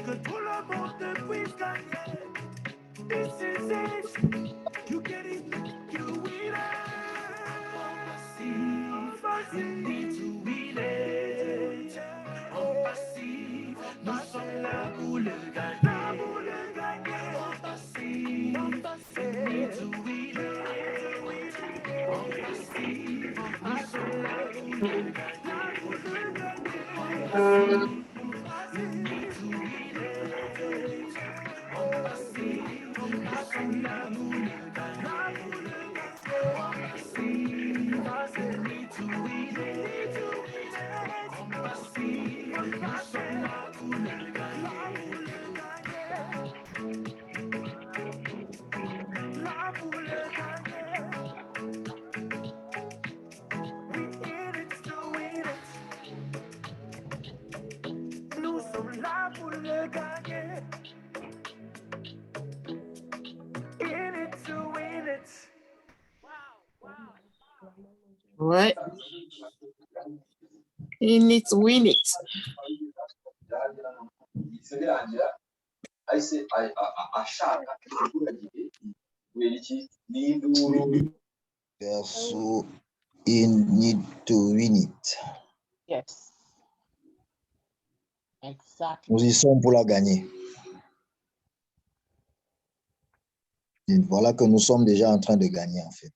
que tout le monde puisse gagner. This is it. You get it, you win it. ONPASSIVE, you need to win it. ONPASSIVE, nous sommes là pour le gagner. ONPASSIVE, you need to win it. ONPASSIVE, nous sommes là pour le gagner. ONPASSIVE, you need to win it. ONPASSIVE, nous sommes là pour le gagner. ONPASSIVE, you need to win it. ONPASSIVE, nous sommes là pour le gagner. Là pour le gagner. We in it to win it. Nous sommes là pour le gagner. In it to win it. Ouais. In it, win it. So in need to win it. Yes. Exactly. Nous y sommes pour la gagner. Et voilà que nous sommes déjà en train de gagner en fait.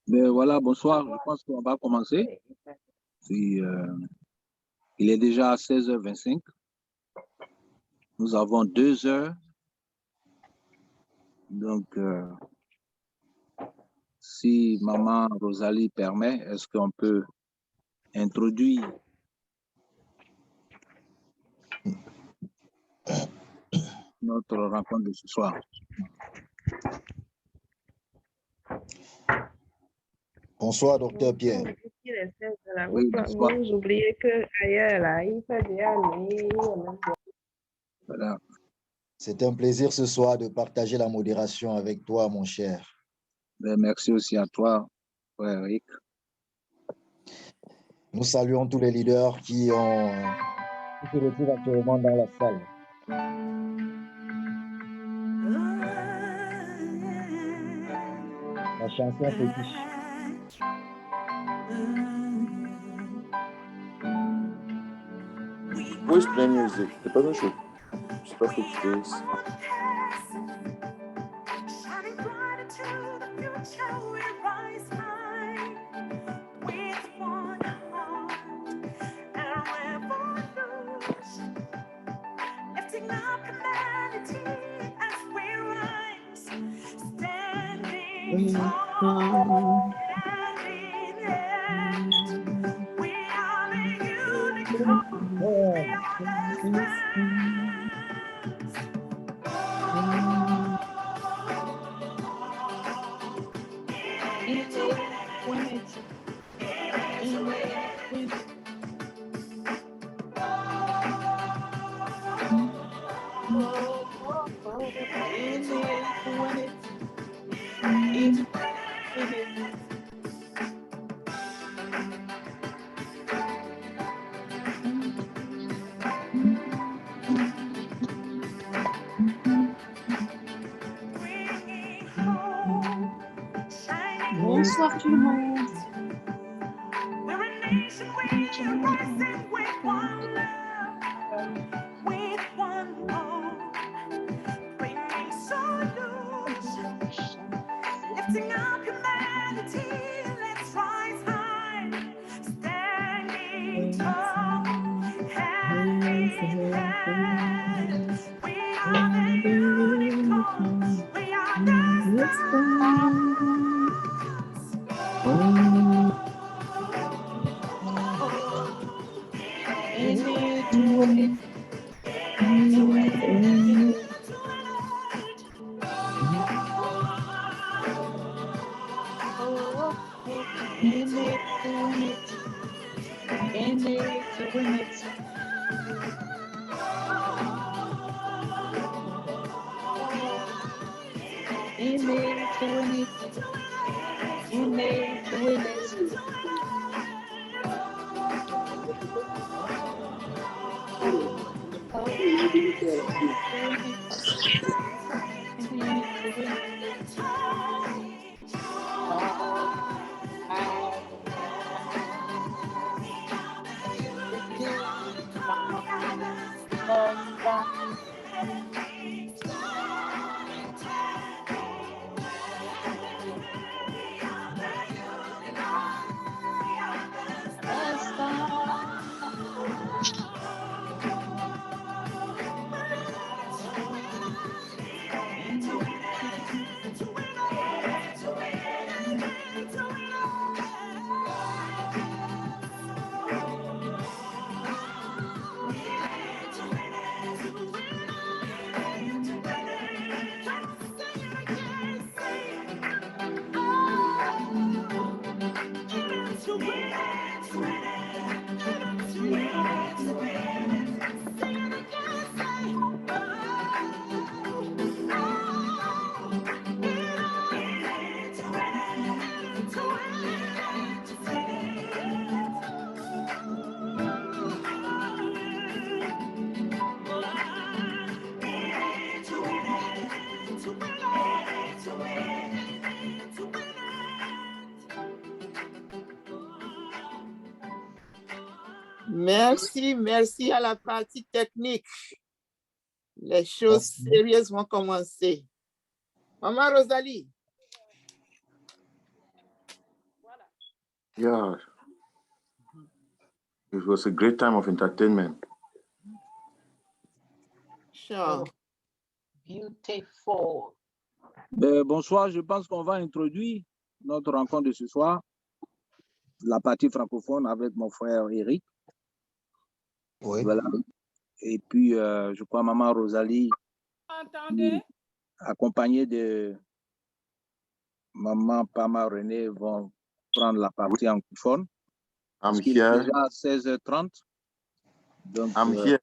Mais voilà, bonsoir. Je pense qu'on va commencer. Puis, il est déjà 16h25. Nous avons 2 heures. Donc, si Maman Rosalie permet, est-ce qu'on peut introduire notre rencontre de ce soir? Bonsoir, docteur Pierre. Oui, bonsoir. Vous oubliez que ailleurs, là, il fait déjà nuit. Voilà. C'est un plaisir ce soir de partager la modération avec toi, mon cher. Ben, merci aussi à toi, frère Eric. Nous saluons tous les leaders qui se retrouvent actuellement dans la salle. La chanson fétiche. Where's play music? C'est pas chaud. Je sais pas ce que tu fais. Shining bright into the future, we rise high with one heart and revolution, lifting up humanity as we rise, standing tall, hand in hand. We are the unicorn, we are the stars. Bonsoir tout le monde. We're a nation, we're rising with one love, with one hope, bringing solutions, lifting up humanity. Let's rise high, standing tall, hand in hand. We are the unicorns, we are the stars. Merci, merci à la pratique technique. Les choses sérieuses vont commencer. Maman Rosalie. Yeah. It was a great time of entertainment. Sure. Beautiful. Bonsoir, je pense qu'on va introduire notre rencontre de ce soir, la partie francophone avec mon frère Eric. Oui. Voilà. Et puis, je crois maman Rosalie, accompagnée de maman Pama René, vont prendre la partie anglophone. I'm Parce qu'il est here. déjà 16h30. Donc, I'm here.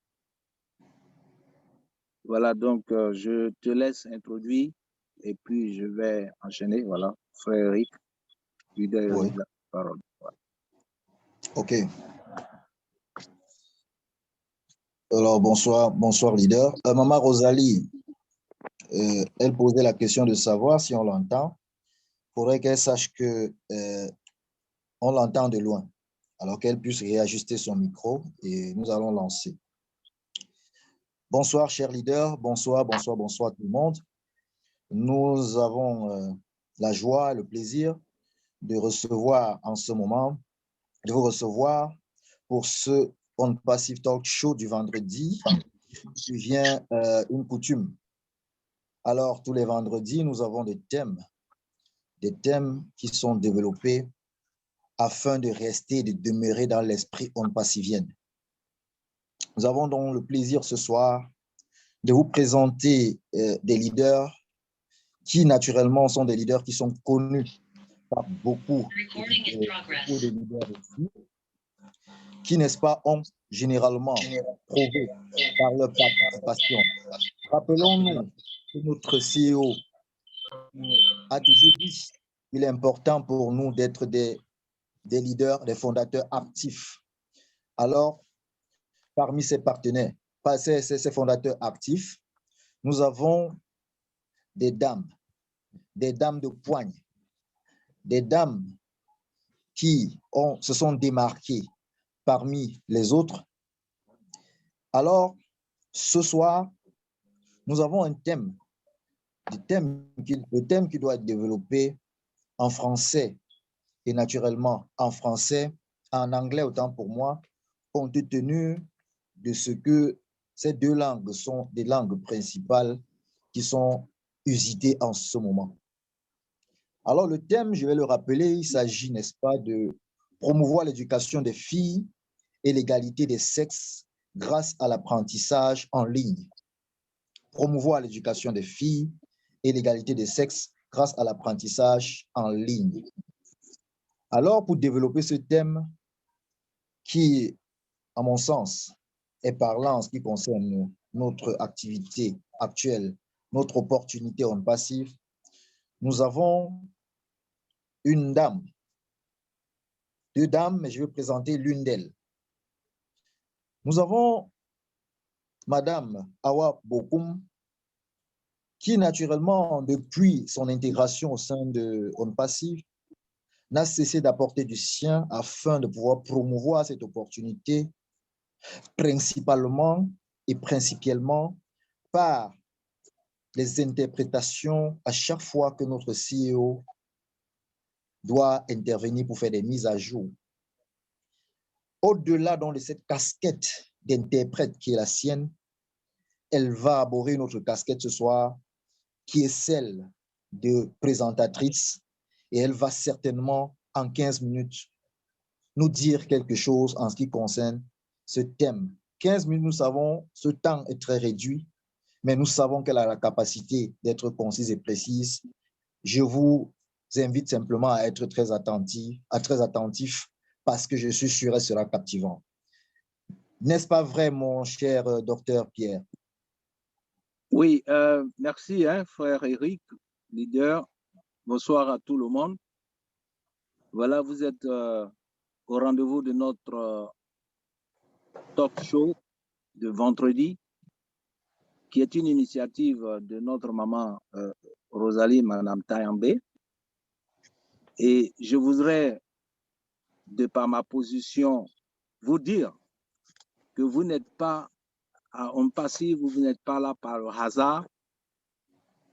voilà, donc je te laisse introduire et puis je vais enchaîner. Voilà, frère Eric, leader Eric, la parole. Voilà. OK. Alors, bonsoir, bonsoir, leader. Maman Rosalie, elle posait la question de savoir si on l'entend. Il faudrait qu'elle sache que on l'entend de loin. Alors qu'elle puisse réajuster son micro et nous allons lancer. Bonsoir, cher leader. Bonsoir, bonsoir, bonsoir tout le monde. Nous avons la joie, le plaisir de recevoir en ce moment, de vous recevoir pour ce ONPASSIVE Talk Show du vendredi qui devient une coutume. Alors, tous les vendredis, nous avons des thèmes qui sont développés afin de rester, de demeurer dans l'esprit ONPASSIVien. Nous avons donc le plaisir ce soir de vous présenter des leaders qui, naturellement, sont des leaders qui sont connus par beaucoup de leaders ici, qui, n'est-ce pas, ont généralement prouvé par leur participation. Rappelons-nous que notre CEO a toujours dit qu'il est important pour nous d'être des leaders, des fondateurs actifs. Alors, parmi ces partenaires, ces fondateurs actifs, nous avons des dames de poigne, des dames qui se sont démarquées parmi les autres. Alors, ce soir, nous avons un thème, le thème qui doit être développé en français et naturellement en français, en anglais autant pour moi, compte tenu de ce que ces deux langues sont des langues principales qui sont usitées en ce moment. Alors, le thème, je vais le rappeler, il s'agit, n'est-ce pas, de promouvoir l'éducation des filles et l'égalité des sexes grâce à l'apprentissage en ligne. Promouvoir l'éducation des filles et l'égalité des sexes grâce à l'apprentissage en ligne. Alors, pour développer ce thème qui, à mon sens, est parlant en ce qui concerne notre activité actuelle, notre opportunité ONPASSIVE, nous avons une dame, deux dames, mais je vais présenter l'une d'elles. Nous avons Madame Awa Bokoum, qui naturellement, depuis son intégration au sein de ONPASSIVE, n'a cessé d'apporter du sien afin de pouvoir promouvoir cette opportunité, principalement et principiellement par les interprétations à chaque fois que notre CEO doit intervenir pour faire des mises à jour. Au-delà donc de cette casquette d'interprète qui est la sienne, elle va aborder une autre casquette ce soir qui est celle de présentatrice et elle va certainement en 15 minutes nous dire quelque chose en ce qui concerne ce thème. 15 minutes, nous savons, ce temps est très réduit, mais nous savons qu'elle a la capacité d'être concise et précise. Je vous invite simplement à être très attentif parce que je suis sûr qu'elle sera captivant. N'est-ce pas vrai, mon cher docteur Pierre? Oui, merci, frère Eric, leader. Bonsoir à tout le monde. Voilà, vous êtes au rendez-vous de notre talk show de vendredi, qui est une initiative de notre maman Rosalie, Madame Tayambe. Et je voudrais, de par ma position, vous dire que vous n'êtes pas à ONPASSIVE, vous n'êtes pas là par le hasard,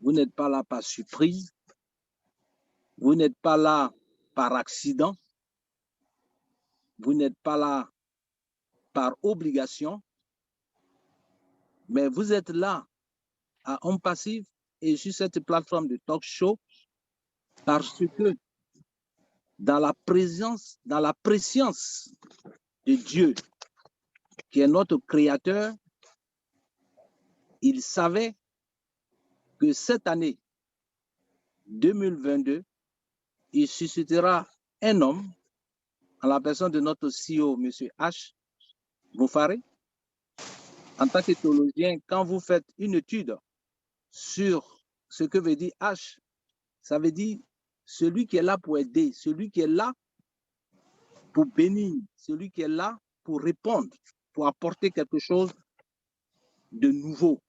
vous n'êtes pas là par surprise, vous n'êtes pas là par accident, vous n'êtes pas là par obligation, mais vous êtes là à ONPASSIVE et sur cette plateforme de talk show parce que dans la préscience de Dieu, qui est notre créateur, il savait que cette année 2022, il suscitera un homme en la personne de notre CEO, M. H. Bouffaré. En tant que théologien, quand vous faites une étude sur ce que veut dire H, ça veut dire celui qui est là pour aider, celui qui est là pour bénir, celui qui est là pour répondre, pour apporter quelque chose de nouveau.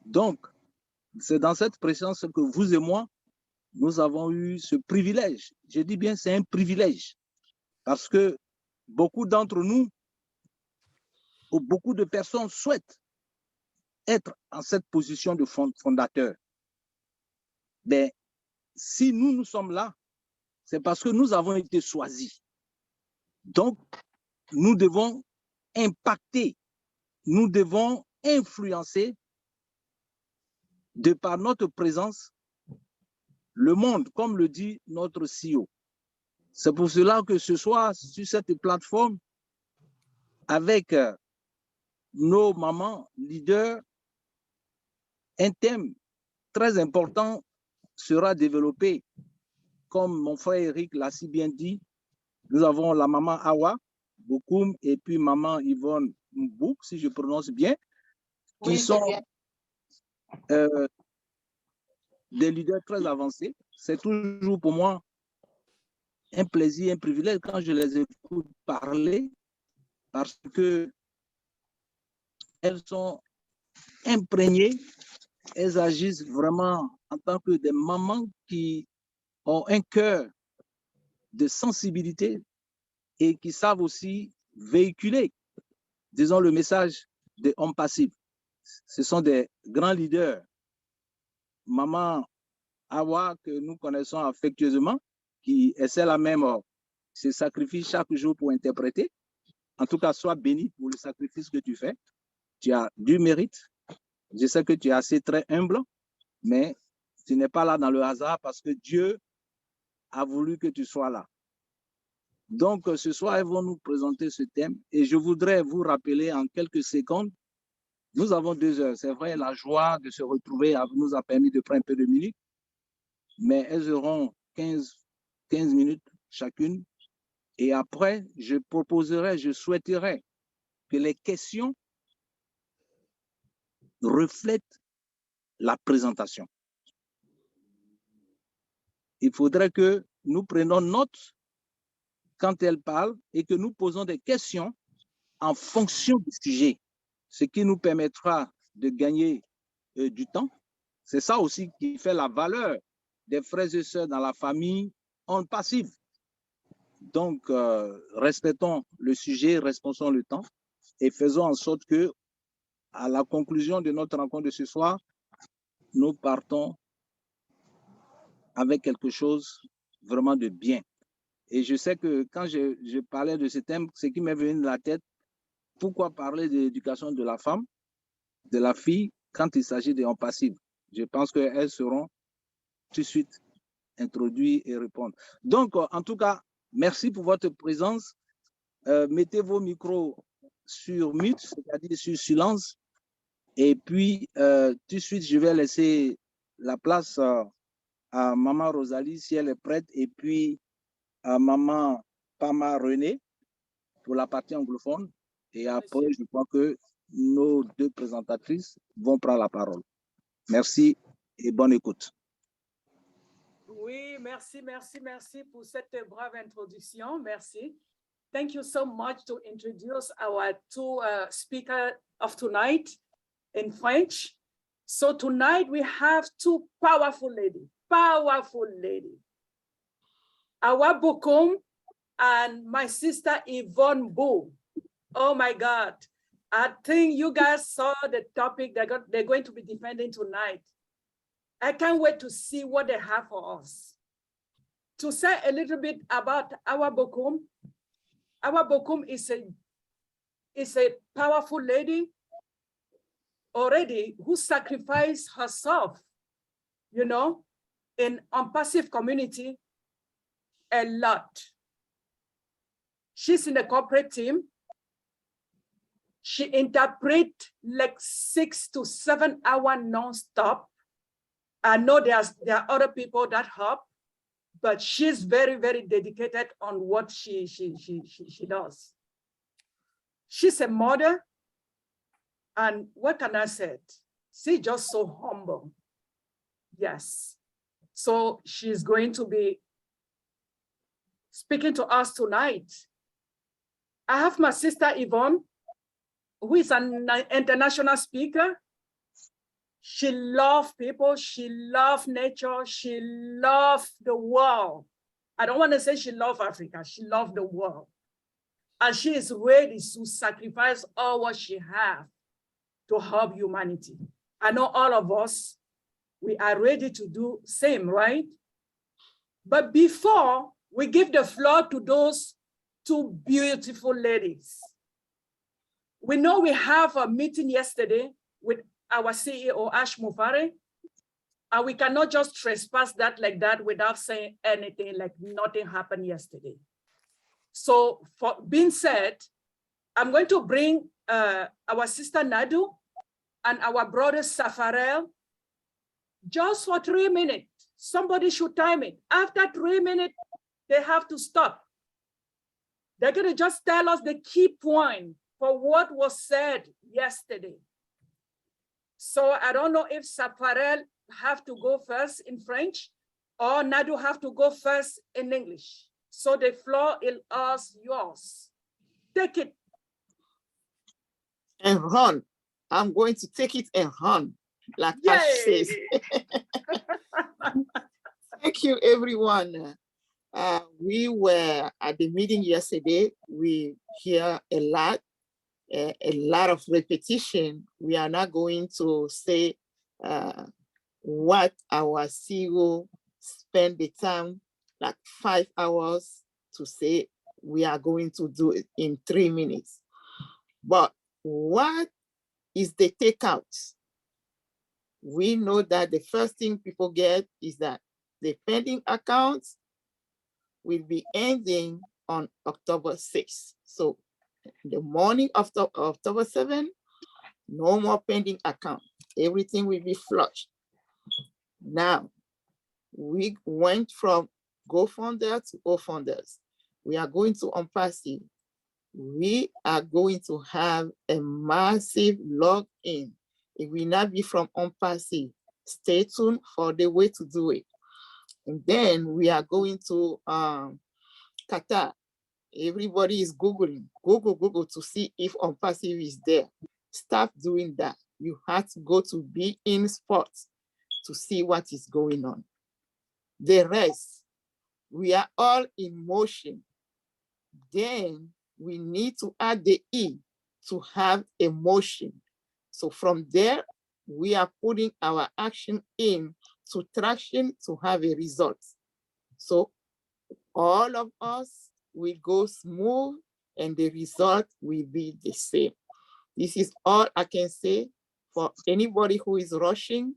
Donc, c'est dans cette présence que vous et moi, nous avons eu ce privilège. Je dis bien c'est un privilège parce que beaucoup d'entre nous, ou beaucoup de personnes souhaitent être en cette position de fondateur. Mais si nous sommes là, c'est parce que nous avons été choisis. Donc, nous devons impacter, nous devons influencer de par notre présence le monde, comme le dit notre CEO. C'est pour cela que ce soir, sur cette plateforme, avec nos mamans leaders, un thème très important sera développé. Comme mon frère Eric l'a si bien dit, nous avons la maman Awa Bokoum et puis maman Yvonne Mbouk, si je prononce bien, qui Oui, sont bien. des leaders très avancés. C'est toujours pour moi un plaisir, un privilège quand je les écoute parler parce que elles sont imprégnées, elles agissent vraiment en tant que des mamans qui ont un cœur de sensibilité et qui savent aussi véhiculer, disons, le message de ONPASSIVE. Ce sont des grands leaders. Maman Awa, que nous connaissons affectueusement, qui essaie la même, se sacrifie chaque jour pour interpréter. En tout cas, sois béni pour le sacrifice que tu fais. Tu as du mérite. Je sais que tu es assez très humble, mais tu n'es pas là dans le hasard parce que Dieu a voulu que tu sois là. Donc, ce soir, elles vont nous présenter ce thème et je voudrais vous rappeler en quelques secondes, nous avons 2 heures. C'est vrai, la joie de se retrouver nous a permis de prendre un peu de minutes, mais elles auront 15 minutes chacune. Et après, je souhaiterais que les questions reflètent la présentation. Il faudrait que nous prenions note quand elle parle et que nous posons des questions en fonction du sujet. ce qui nous permettra de gagner du temps. C'est ça aussi qui fait la valeur des frères et sœurs dans la famille ONPASSIVE. Donc, respectons le sujet, respectons le temps et faisons en sorte que, à la conclusion de notre rencontre de ce soir, nous partons avec quelque chose vraiment de bien. Et je sais que quand je parlais de ce thème, ce qui m'est venu de la tête, pourquoi parler de l'éducation de la femme, de la fille, quand il s'agit de ONPASSIVE? Je pense qu'elles seront tout de suite introduites et répondre. Donc, en tout cas, merci pour votre présence. Mettez vos micros sur mute, c'est-à-dire sur silence. Et puis, tout de suite, je vais laisser la place à Maman Rosalie, si elle est prête, et puis à Maman Pama René pour la partie anglophone. Et après, je crois que nos deux présentatrices vont prendre la parole. Merci et bonne écoute. Oui, merci pour cette brave introduction. Merci. Thank you so much to introduce our two speakers of tonight in French. So tonight we have two powerful ladies. Awa Bokum and my sister Yvonne Boo. Oh my God. I think you guys saw the topic they're going to be defending tonight. I can't wait to see what they have for us. To say a little bit about Awa Bokum. Awa Bokum is a powerful lady already who sacrificed herself, you know, in ONPASSIVE community a lot. She's in the corporate team. She interprets like 6 to 7 hours non-stop. I know there are other people that help, but she's very, very dedicated on what she does. She's a mother, and what can I say? She's just so humble. Yes. So she's going to be speaking to us tonight. I have my sister Yvonne, who is an international speaker. She loves people, she loves nature, she loves the world. I don't want to say she loves Africa, she loves the world. And she is ready to sacrifice all what she has to help humanity. I know all of us, we are ready to do same, right? But before we give the floor to those two beautiful ladies, we know we have a meeting yesterday with our CEO, Ash Mufare, and we cannot just trespass that like that without saying anything, like nothing happened yesterday. So for being said, I'm going to bring our sister Nadu and our brother Safarel just for 3 minutes. Somebody should time it. After 3 minutes, they have to stop. They're gonna just tell us the key point for what was said yesterday. So I don't know if Safarel have to go first in French or Nadu have to go first in English. So the floor is all yours. Take it. And run. I'm going to take it and run, like Ash says. Thank you, everyone. We were at the meeting yesterday. We hear a lot of repetition. We are not going to say what our CEO spent the time, like 5 hours, to say. We are going to do it in 3 minutes. But what is the takeout? We know that the first thing people get is that the pending accounts will be ending on October 6th. So the morning of October 7th, no more pending account. Everything will be flushed. Now, we went from GoFounder to OFounders. We are going to ONPASSIVE. We are going to have a massive login. It will not be from ONPASSIVE. Stay tuned for the way to do it. And then we are going to Qatar. Everybody is Googling, Google to see if ONPASSIVE is there. Stop doing that. You have to go to be in sports to see what is going on. The rest, we are all in motion. Then we need to add the E to have a motion. So from there, we are putting our action in to traction to have a result. So all of us will go smooth and the result will be the same. This is all I can say for anybody who is rushing.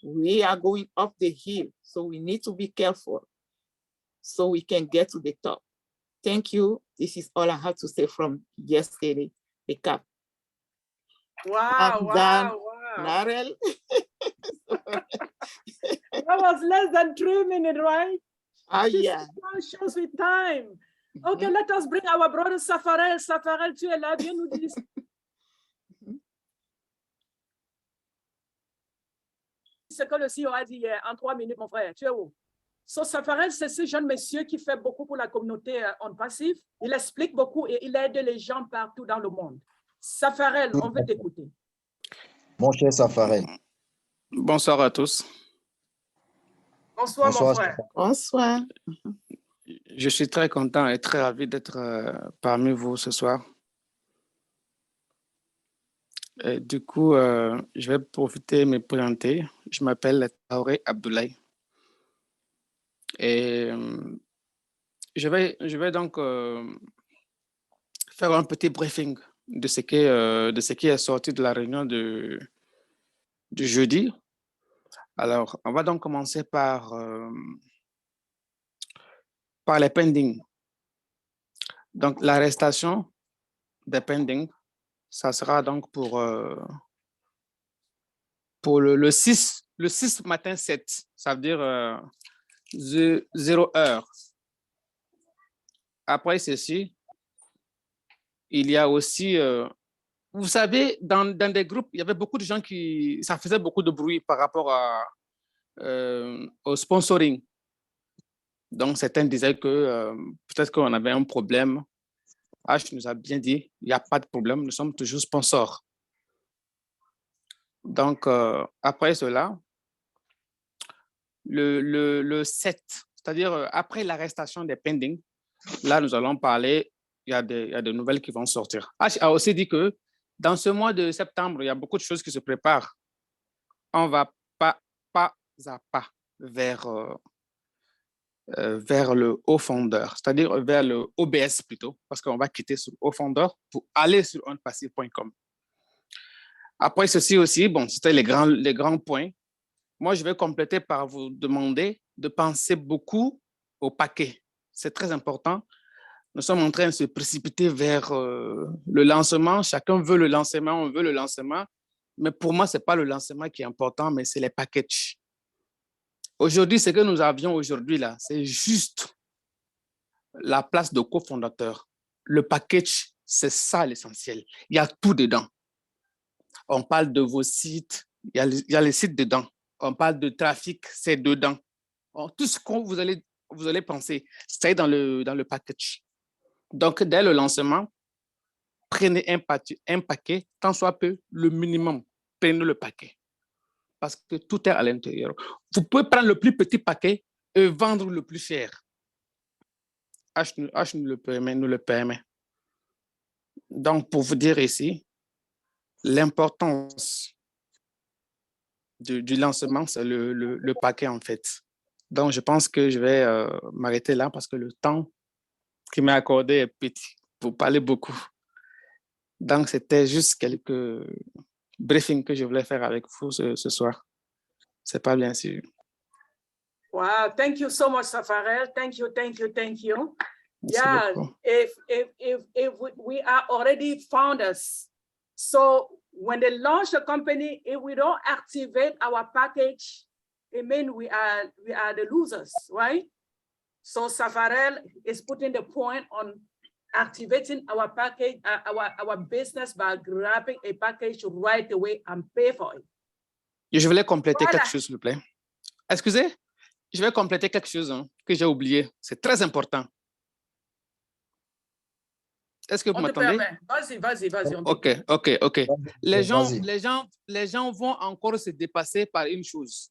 We are going up the hill, so we need to be careful so we can get to the top. Thank you. This is all I have to say from yesterday, the cap. Wow, I'm wow, done. wow. Narel. That was less than 3 minutes, right? Ah, yeah. Shows with time. Okay, let us bring our brother Safarel. Safarel, tu es là, viens nous dire. Ce que le CEO a dit hier, en 3 minutes, mon frère, tu es où? So, Safarel, c'est ce jeune monsieur qui fait beaucoup pour la communauté ONPASSIVE. Il explique beaucoup et il aide les gens partout dans le monde. Safarel, on veut t'écouter. Mon cher Safarel. Bonsoir à tous. Bonsoir, Bonsoir. mon frère. Bonsoir. Je suis très content et très ravi d'être parmi vous ce soir. Et du coup, je vais profiter de me présenter. Je m'appelle Taoré Abdoulaye. Et je vais donc faire un petit briefing de ce qui est sorti de la réunion du jeudi. Alors, on va donc commencer par les pending. Donc, l'arrestation des pending, ça sera donc pour le 6 matin 7, ça veut dire 0 heure. Après ceci, il y a aussi, vous savez, dans des groupes, il y avait beaucoup de gens ça faisait beaucoup de bruit par rapport au sponsoring. Donc, certains disaient que peut-être qu'on avait un problème. H nous a bien dit, il n'y a pas de problème, nous sommes toujours sponsors. Donc, après cela, le 7, c'est-à-dire après l'arrestation des pending, là, nous allons parler, il y a des nouvelles qui vont sortir. H a aussi dit que dans ce mois de septembre, il y a beaucoup de choses qui se préparent. On va pas à pas vers le haut fondeur, c'est-à-dire vers le OBS plutôt, parce qu'on va quitter sur haut fondeur pour aller sur onpassive.com. Après ceci aussi, bon, c'était les grands points. Moi, je vais compléter par vous demander de penser beaucoup au paquet. C'est très important. Nous sommes en train de se précipiter vers le lancement. Chacun veut le lancement, on veut le lancement. Mais pour moi, ce n'est pas le lancement qui est important, mais c'est les packages. Aujourd'hui, ce que nous avions aujourd'hui là, c'est juste la place de cofondateur. Le package, c'est ça l'essentiel. Il y a tout dedans. On parle de vos sites, il y a les sites dedans. On parle de trafic, c'est dedans. Tout ce que vous allez penser, c'est dans le package. Donc, dès le lancement, prenez un paquet, tant soit peu, le minimum. Prenez le paquet. Parce que tout est à l'intérieur. Vous pouvez prendre le plus petit paquet et vendre le plus cher. H nous le permet. Donc, pour vous dire ici, l'importance du lancement, c'est le paquet en fait. Donc, je pense que je vais m'arrêter là parce que le temps qui m'est accordé est petit. Vous parlez beaucoup. Donc, c'était juste quelques briefings que je voulais faire avec vous ce soir. C'est pas bien sûr. Wow, thank you so much, Safarel. Thank you. Merci Yeah, beaucoup. if we are already founders, so when they launch the company, if we don't activate our package, it means we are the losers, right? So Safarel is putting the point on activating our package, our business by grabbing a package right away and pay for it. Je voulais compléter Voilà. quelque chose, s'il vous plaît. Excusez, je vais compléter quelque chose que j'ai oublié. C'est très important. Est-ce que vous On te m'entendez? permet. Vas-y, vas-y, vas-y. OK. Les Vas-y. gens vont encore se dépasser par une chose,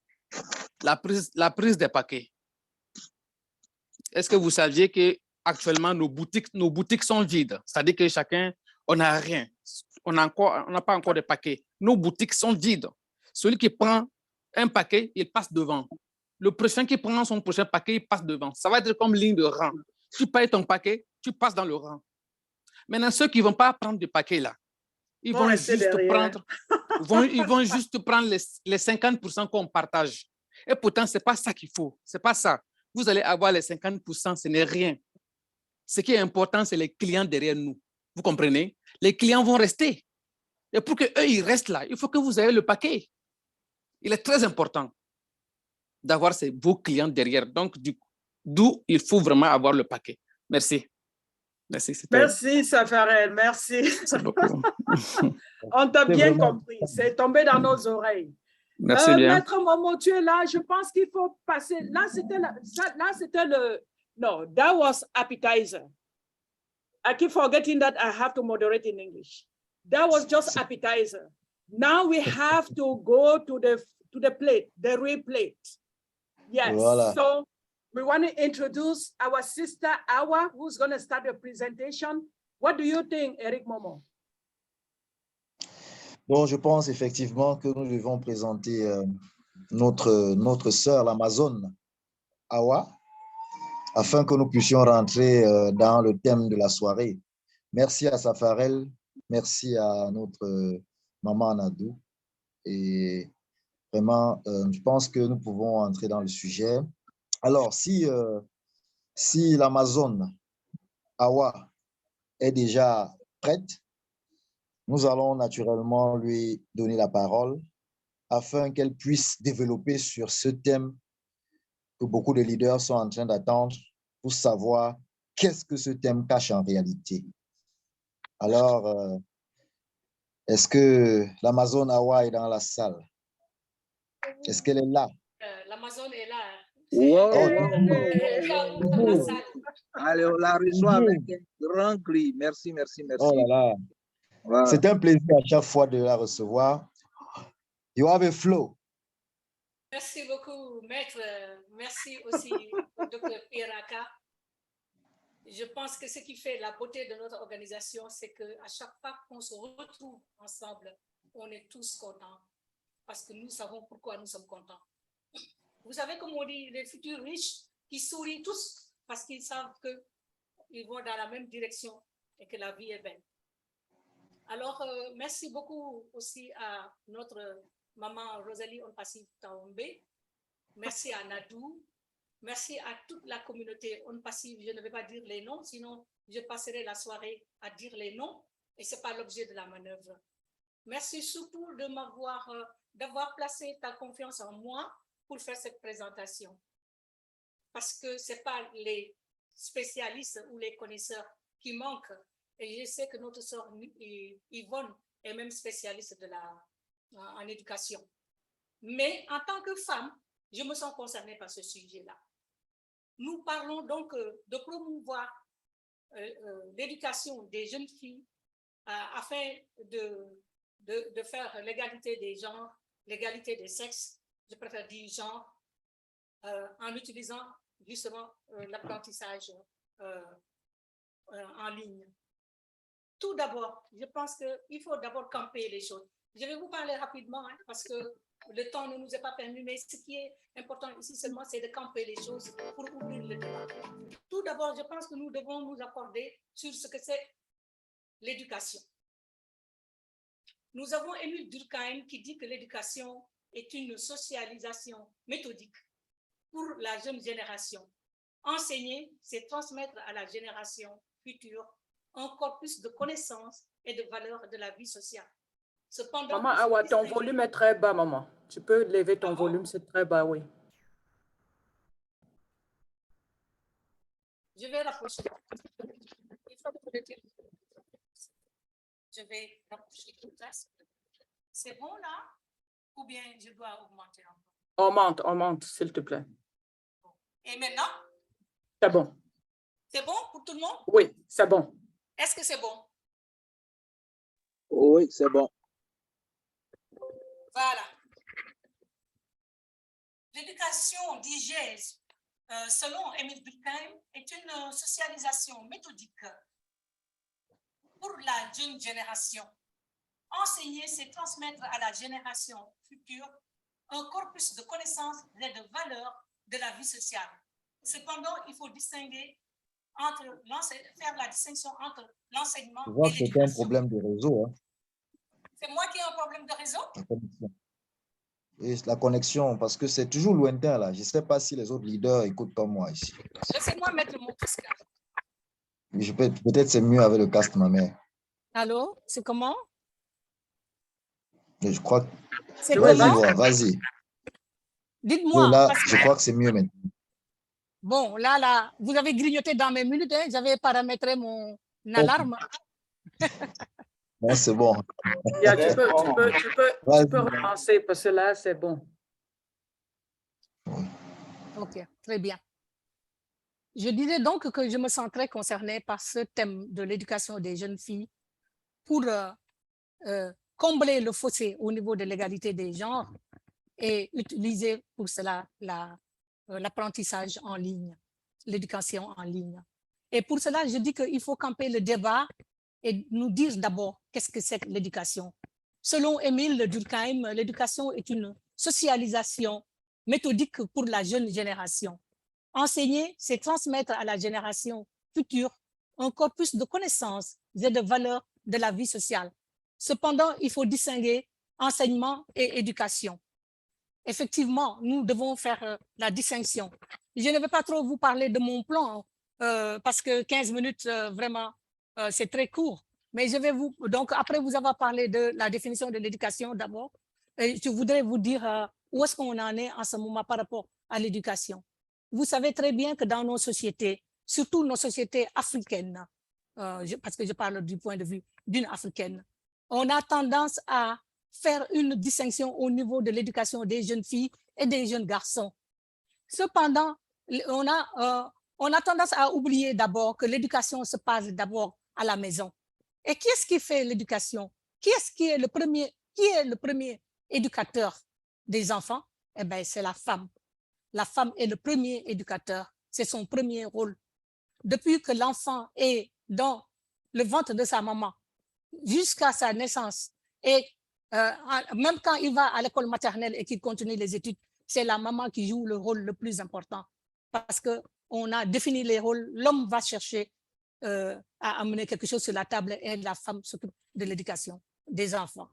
la prise des paquets. Est-ce que vous saviez que actuellement nos boutiques sont vides? C'est-à-dire que chacun, on n'a rien. On n'a pas encore de paquets. Nos boutiques sont vides. Celui qui prend un paquet, il passe devant. Le prochain qui prend son prochain paquet, il passe devant. Ça va être comme ligne de rang. Tu payes ton paquet, tu passes dans le rang. Maintenant, ceux qui ne vont pas prendre de paquet là, ils vont juste prendre, ils vont juste prendre les 50% qu'on partage. Et pourtant, ce n'est pas ça qu'il faut. Ce n'est pas ça. Vous allez avoir les 50%, ce n'est rien. Ce qui est important, c'est les clients derrière nous. Vous comprenez? Les clients vont rester. Et pour qu'eux, ils restent là, il faut que vous ayez le paquet. Il est très important d'avoir vos clients derrière. Donc, d'où il faut vraiment avoir le paquet. Merci. Merci, Safarel. Merci. Beaucoup. On t'a bien compris. C'est tombé dans nos oreilles. Merci bien. Maître Momo, tu es là. Je pense qu'il faut passer. Là, c'était le... No, that was appetizer. I keep forgetting that I have to moderate in English. That was just appetizer. Now we have to go to the plate, the real plate. Yes. Voilà. So we want to introduce our sister Awa, who's going to start the presentation. What do you think, Eric Momo? Bon, je pense effectivement que nous devons présenter notre sœur, l'Amazone, Awa, afin que nous puissions rentrer dans le thème de la soirée. Merci à Safarel, merci à notre maman Nadou. Et vraiment, je pense que nous pouvons entrer dans le sujet. Alors, si l'Amazone, Awa, est déjà prête, nous allons naturellement lui donner la parole afin qu'elle puisse développer sur ce thème que beaucoup de leaders sont en train d'attendre pour savoir qu'est-ce que ce thème cache en réalité. Alors, est-ce que l'Amazone Awa est dans la salle? Est-ce qu'elle est là? L'Amazone est là. Allez, on la reçoit avec un grand cri. Merci. Oh là là. Voilà. C'est un plaisir à chaque fois de la recevoir. You have a flow. Merci beaucoup, maître. Merci aussi au Dr. Piraka. Je pense que ce qui fait la beauté de notre organisation, c'est qu'à chaque fois qu'on se retrouve ensemble, on est tous contents parce que nous savons pourquoi nous sommes contents. Vous savez, comme on dit, les futurs riches qui sourient tous parce qu'ils savent qu'ils vont dans la même direction et que la vie est belle. Alors, merci beaucoup aussi à notre maman Rosalie ONPASSIVE Taombé. Merci à Nadou. Merci à toute la communauté ONPASSIVE. Je ne vais pas dire les noms, sinon je passerai la soirée à dire les noms et ce n'est pas l'objet de la manœuvre. Merci surtout d'avoir placé ta confiance en moi pour faire cette présentation. Parce que ce n'est pas les spécialistes ou les connaisseurs qui manquent. Et je sais que notre sœur Yvonne est même spécialiste en éducation. Mais en tant que femme, je me sens concernée par ce sujet-là. Nous parlons donc de promouvoir l'éducation des jeunes filles afin de faire l'égalité des genres, l'égalité des sexes, je préfère dire genre, en utilisant justement l'apprentissage en ligne. Tout d'abord, je pense qu'il faut d'abord camper les choses. Je vais vous parler rapidement parce que le temps ne nous est pas permis, mais ce qui est important ici seulement, c'est de camper les choses pour ouvrir le débat. Tout d'abord, je pense que nous devons nous accorder sur ce que c'est l'éducation. Nous avons Émile Durkheim qui dit que l'éducation est une socialisation méthodique pour la jeune génération. Enseigner, c'est transmettre à la génération future un corpus de connaissances et de valeurs de la vie sociale. Cependant, maman Awa, ton volume est très bas, maman. Tu peux lever ton volume, c'est très bas, oui. Je vais rapprocher. Je vais rapprocher tout ça. C'est bon là? Ou bien je dois augmenter encore? On monte, s'il te plaît. Et maintenant? C'est bon. C'est bon pour tout le monde? Oui, c'est bon. Est-ce que c'est bon? Oui, c'est bon. Voilà. L'éducation digeste, selon Émile Durkheim, est une socialisation méthodique pour la jeune génération. Enseigner, c'est transmettre à la génération future un corpus de connaissances et de valeurs de la vie sociale. Cependant, il faut distinguer faire la distinction entre l'enseignement Je vois et que c'est un l'éducation. problème de réseau. Hein, C'est moi qui ai un problème de réseau? la connexion. Et la connexion, parce que c'est toujours lointain là. Je ne sais pas si les autres leaders écoutent comme moi ici. Laissez-moi mettre mon casque. Peut-être c'est mieux avec le casque, ma mère. Allô? C'est comment? Mais je crois que... C'est Vas-y, comment? vas-y. Dites-moi. Là, Parce que... je crois que c'est mieux maintenant. Bon, là, vous avez grignoté dans mes minutes. Hein? J'avais paramétré mon alarme. Non, c'est bon. Yeah, tu peux recommencer parce que là, c'est bon. OK, très bien. Je disais donc que je me sens très concernée par ce thème de l'éducation des jeunes filles pour combler le fossé au niveau de l'égalité des genres et utiliser pour cela l'apprentissage en ligne, l'éducation en ligne. Et pour cela, je dis qu'il faut camper le débat et nous dire d'abord qu'est-ce que c'est que l'éducation. Selon Émile Durkheim, l'éducation est une socialisation méthodique pour la jeune génération. Enseigner, c'est transmettre à la génération future un corpus de connaissances et de valeurs de la vie sociale. Cependant, il faut distinguer enseignement et éducation. Effectivement, nous devons faire la distinction. Je ne vais pas trop vous parler de mon plan parce que 15 minutes, vraiment, c'est très court. Mais je vais vous... Donc, après vous avoir parlé de la définition de l'éducation d'abord, je voudrais vous dire où est-ce qu'on en est en ce moment par rapport à l'éducation. Vous savez très bien que dans nos sociétés, surtout nos sociétés africaines, parce que je parle du point de vue d'une africaine, on a tendance à faire une distinction au niveau de l'éducation des jeunes filles et des jeunes garçons. Cependant, on a tendance à oublier d'abord que l'éducation se passe d'abord à la maison. Et qui est-ce qui fait l'éducation? Qui est le premier éducateur des enfants? Eh bien, c'est la femme. La femme est le premier éducateur. C'est son premier rôle. Depuis que l'enfant est dans le ventre de sa maman jusqu'à sa naissance et même quand il va à l'école maternelle et qu'il continue les études, c'est la maman qui joue le rôle le plus important parce qu'on a défini les rôles. L'homme va chercher à amener quelque chose sur la table et la femme s'occupe de l'éducation des enfants.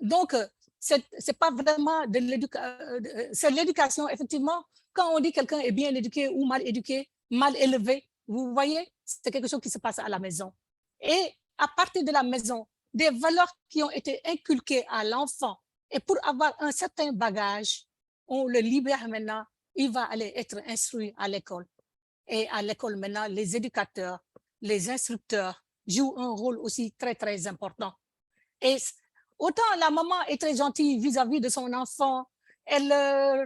Donc, c'est pas vraiment de l'éducation, c'est l'éducation, effectivement. Quand on dit quelqu'un est bien éduqué ou mal éduqué, mal élevé, vous voyez, c'est quelque chose qui se passe à la maison. Et à partir de la maison, des valeurs qui ont été inculquées à l'enfant, et pour avoir un certain bagage, on le libère maintenant, il va aller être instruit à l'école. Et à l'école maintenant, les éducateurs, les instructeurs jouent un rôle aussi très, très important. Et autant la maman est très gentille vis-à-vis de son enfant, elle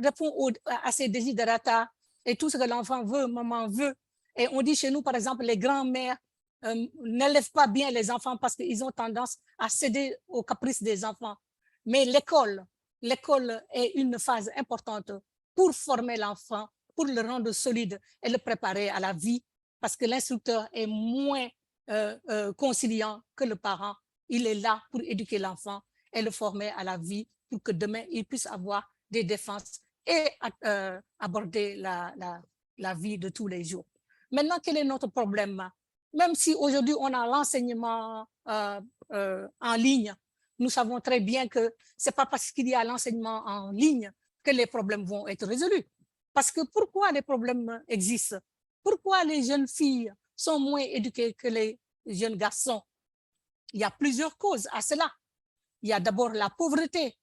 répond à ses desiderata et tout ce que l'enfant veut, maman veut. Et on dit chez nous, par exemple, les grands-mères n'élèvent pas bien les enfants parce qu'ils ont tendance à céder aux caprices des enfants. Mais l'école est une phase importante pour former l'enfant, pour le rendre solide et le préparer à la vie, parce que l'instructeur est moins conciliant que le parent. Il est là pour éduquer l'enfant et le former à la vie pour que demain, il puisse avoir des défenses et aborder la vie de tous les jours. Maintenant, quel est notre problème? Même si aujourd'hui, on a l'enseignement en ligne, nous savons très bien que ce n'est pas parce qu'il y a l'enseignement en ligne que les problèmes vont être résolus. Parce que pourquoi les problèmes existent? Pourquoi les jeunes filles sont moins éduquées que les jeunes garçons? Il y a plusieurs causes à cela. Il y a d'abord la pauvreté.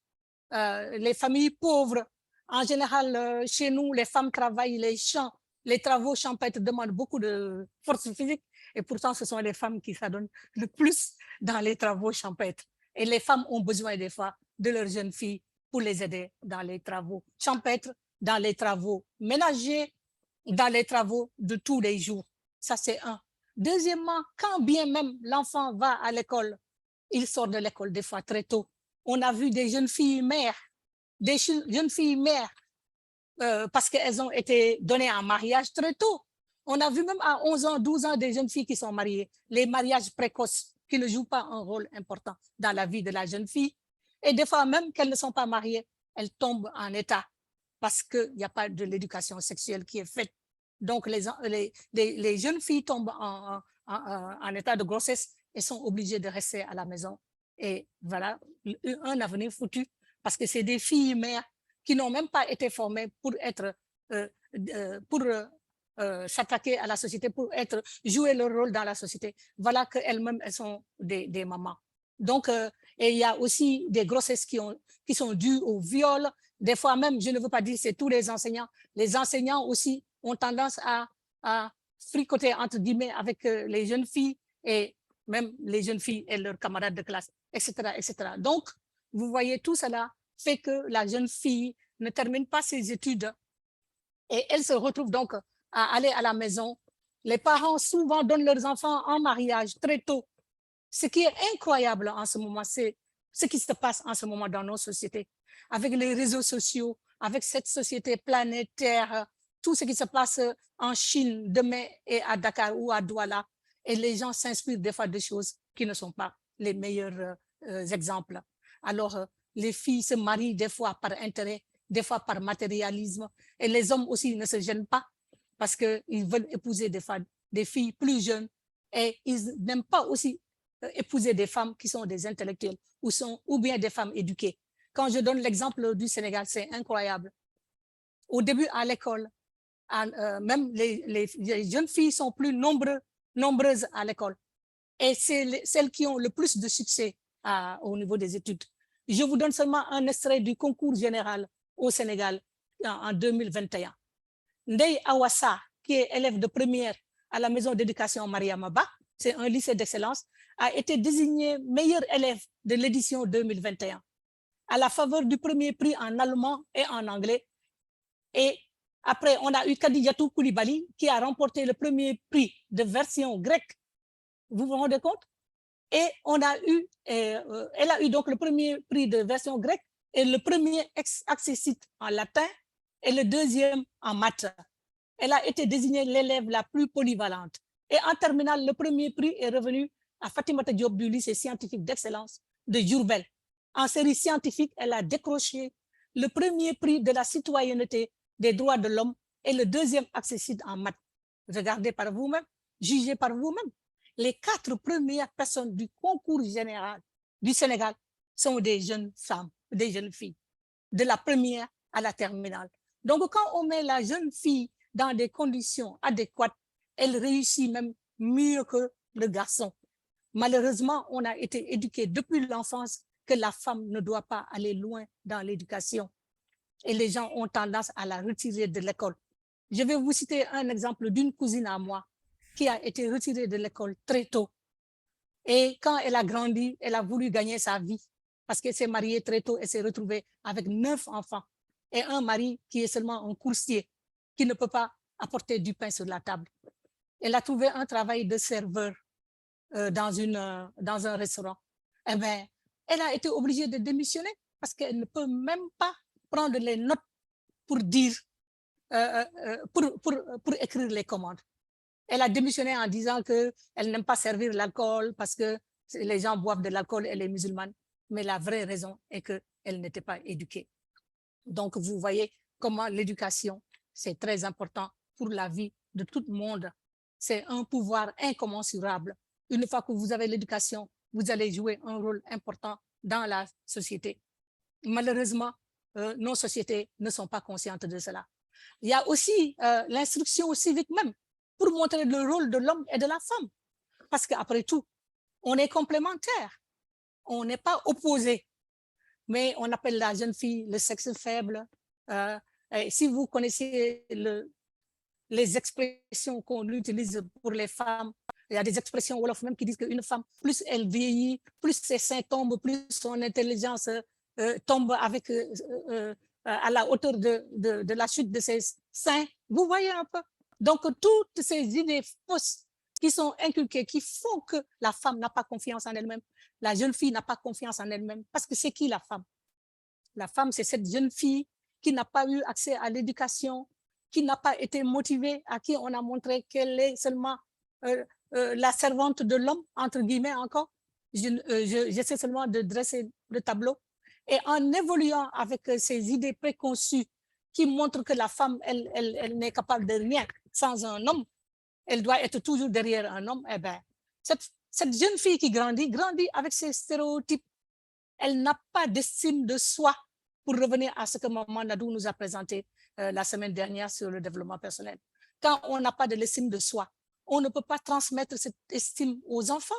Les familles pauvres, en général, chez nous, les femmes travaillent les champs. Les travaux champêtres demandent beaucoup de force physique et pourtant, ce sont les femmes qui s'adonnent le plus dans les travaux champêtres. Et les femmes ont besoin des fois de leurs jeunes filles pour les aider dans les travaux champêtres, dans les travaux ménagers, dans les travaux de tous les jours. Ça, c'est un. Deuxièmement, quand bien même l'enfant va à l'école, il sort de l'école des fois très tôt. On a vu des jeunes filles mères, parce qu'elles ont été données en mariage très tôt. On a vu même à 11 ans, 12 ans des jeunes filles qui sont mariées, les mariages précoces qui ne jouent pas un rôle important dans la vie de la jeune fille. Et des fois même qu'elles ne sont pas mariées, elles tombent en état parce qu'il n'y a pas de l'éducation sexuelle qui est faite. Donc les jeunes filles tombent en état de grossesse et sont obligées de rester à la maison. Et voilà, un avenir foutu parce que c'est des filles mères qui n'ont même pas été formées pour être, s'attaquer à la société, pour jouer leur rôle dans la société. Voilà qu'elles-mêmes, elles sont des mamans. Donc, et il y a aussi des grossesses qui sont dues au viol. Des fois même, je ne veux pas dire c'est tous les enseignants. Les enseignants aussi ont tendance à fricoter, entre guillemets, avec les jeunes filles et même les jeunes filles et leurs camarades de classe, etc., etc. Donc, vous voyez, tout cela fait que la jeune fille ne termine pas ses études et elle se retrouve donc à aller à la maison. Les parents souvent donnent leurs enfants en mariage très tôt. Ce qui est incroyable en ce moment, c'est ce qui se passe en ce moment dans nos sociétés, avec les réseaux sociaux, avec cette société planétaire, tout ce qui se passe en Chine demain et à Dakar ou à Douala. Et les gens s'inspirent des fois de choses qui ne sont pas les meilleurs exemples. Alors, les filles se marient des fois par intérêt, des fois par matérialisme. Et les hommes aussi ne se gênent pas parce qu'ils veulent épouser des filles plus jeunes et ils n'aiment pas aussi épouser des femmes qui sont des intellectuels ou bien des femmes éduquées. Quand je donne l'exemple du Sénégal, c'est incroyable. Au début, à l'école, même les jeunes filles sont plus nombreuses à l'école. Et c'est celles qui ont le plus de succès au niveau des études. Je vous donne seulement un extrait du concours général au Sénégal en 2021. Ndeye Awassa, qui est élève de première à la maison d'éducation Mariamaba, c'est un lycée d'excellence, a été désigné meilleur élève de l'édition 2021 à la faveur du premier prix en allemand et en anglais. Et après, on a eu Kadijatou Koulibaly qui a remporté le premier prix de version grecque. Vous vous rendez compte? Et elle a eu donc le premier prix de version grecque et le premier accessite en latin et le deuxième en maths. Elle a été désignée l'élève la plus polyvalente. Et en terminale, le premier prix est revenu à Fatimata Diop du lycée scientifique d'excellence de Diourbel. En série scientifique, elle a décroché le premier prix de la citoyenneté des droits de l'homme et le deuxième accessible en maths. Regardez par vous-même, jugez par vous-même. Les 4 premières personnes du concours général du Sénégal sont des jeunes femmes, des jeunes filles, de la première à la terminale. Donc, quand on met la jeune fille dans des conditions adéquates, elle réussit même mieux que le garçon. Malheureusement, on a été éduqué depuis l'enfance que la femme ne doit pas aller loin dans l'éducation. Et les gens ont tendance à la retirer de l'école. Je vais vous citer un exemple d'une cousine à moi qui a été retirée de l'école très tôt. Et quand elle a grandi, elle a voulu gagner sa vie parce qu'elle s'est mariée très tôt et s'est retrouvée avec 9 enfants et un mari qui est seulement un coursier qui ne peut pas apporter du pain sur la table. Elle a trouvé un travail de serveur dans un restaurant. Eh bien, elle a été obligée de démissionner parce qu'elle ne peut même pas prendre les notes pour dire, pour écrire les commandes. Elle a démissionné en disant qu'elle n'aime pas servir l'alcool parce que les gens boivent de l'alcool et elle est musulmane. Mais la vraie raison est qu'elle n'était pas éduquée. Donc, vous voyez comment l'éducation, c'est très important pour la vie de tout le monde. C'est un pouvoir incommensurable. Une fois que vous avez l'éducation, vous allez jouer un rôle important dans la société. Malheureusement, nos sociétés ne sont pas conscientes de cela. Il y a aussi l'instruction civique même pour montrer le rôle de l'homme et de la femme. Parce qu'après tout, on est complémentaires. On n'est pas opposés. Mais on appelle la jeune fille le sexe faible. Et si vous connaissez les expressions qu'on utilise pour les femmes, il y a des expressions wolof même qui disent qu'une femme, plus elle vieillit, plus ses seins tombent, plus son intelligence tombe à la hauteur de la chute de ses seins. Vous voyez un peu? Donc, toutes ces idées fausses qui sont inculquées, qui font que la femme n'a pas confiance en elle-même, la jeune fille n'a pas confiance en elle-même. Parce que c'est qui la femme? La femme, c'est cette jeune fille qui n'a pas eu accès à l'éducation, qui n'a pas été motivée, à qui on a montré qu'elle est seulement la servante de l'homme, entre guillemets encore. J'essaie seulement de dresser le tableau. Et en évoluant avec ces idées préconçues qui montrent que la femme, elle n'est capable de rien sans un homme, elle doit être toujours derrière un homme, eh bien, cette jeune fille qui grandit avec ces stéréotypes. Elle n'a pas d'estime de soi, pour revenir à ce que Maman Nadou nous a présenté la semaine dernière sur le développement personnel. Quand on n'a pas de l'estime de soi, on ne peut pas transmettre cette estime aux enfants.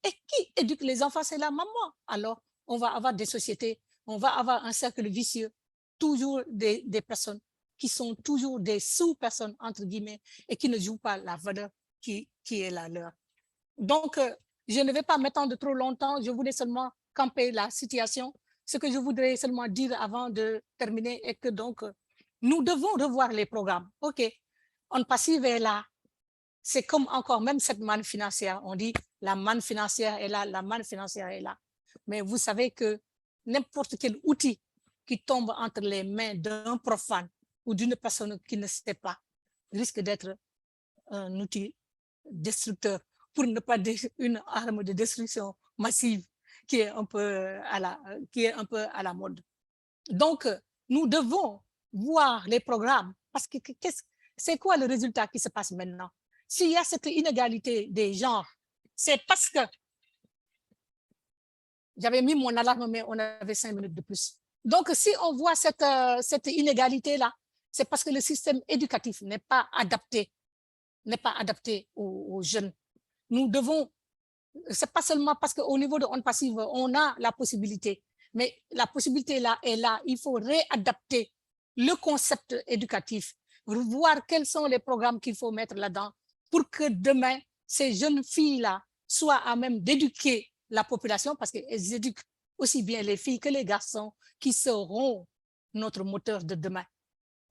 Et qui éduque les enfants? C'est la maman. Alors, on va avoir des sociétés, on va avoir un cercle vicieux, toujours des personnes qui sont toujours des sous-personnes, entre guillemets, et qui ne jouent pas la valeur qui est la leur. Donc, je ne vais pas m'étendre trop longtemps, je voulais seulement camper la situation. Ce que je voudrais seulement dire avant de terminer est que donc, nous devons revoir les programmes. OK, ONPASSIVE est là. C'est comme encore, même cette manne financière, on dit la manne financière est là, la manne financière est là. Mais vous savez que n'importe quel outil qui tombe entre les mains d'un profane ou d'une personne qui ne sait pas risque d'être un outil destructeur, pour ne pas dire une arme de destruction massive qui est un peu à la mode. Donc, nous devons voir les programmes, parce que c'est quoi le résultat qui se passe maintenant? S'il y a cette inégalité des genres, c'est parce que j'avais mis mon alarme, mais on avait 5 minutes de plus. Donc, si on voit cette inégalité-là, c'est parce que le système éducatif n'est pas adapté aux jeunes. Nous devons, c'est pas seulement parce qu'au niveau de ONPASSIVE, on a la possibilité, mais la possibilité là est là. Il faut réadapter le concept éducatif, voir quels sont les programmes qu'il faut mettre là-dedans pour que demain, ces jeunes filles-là soient à même d'éduquer la population, parce qu'elles éduquent aussi bien les filles que les garçons qui seront notre moteur de demain.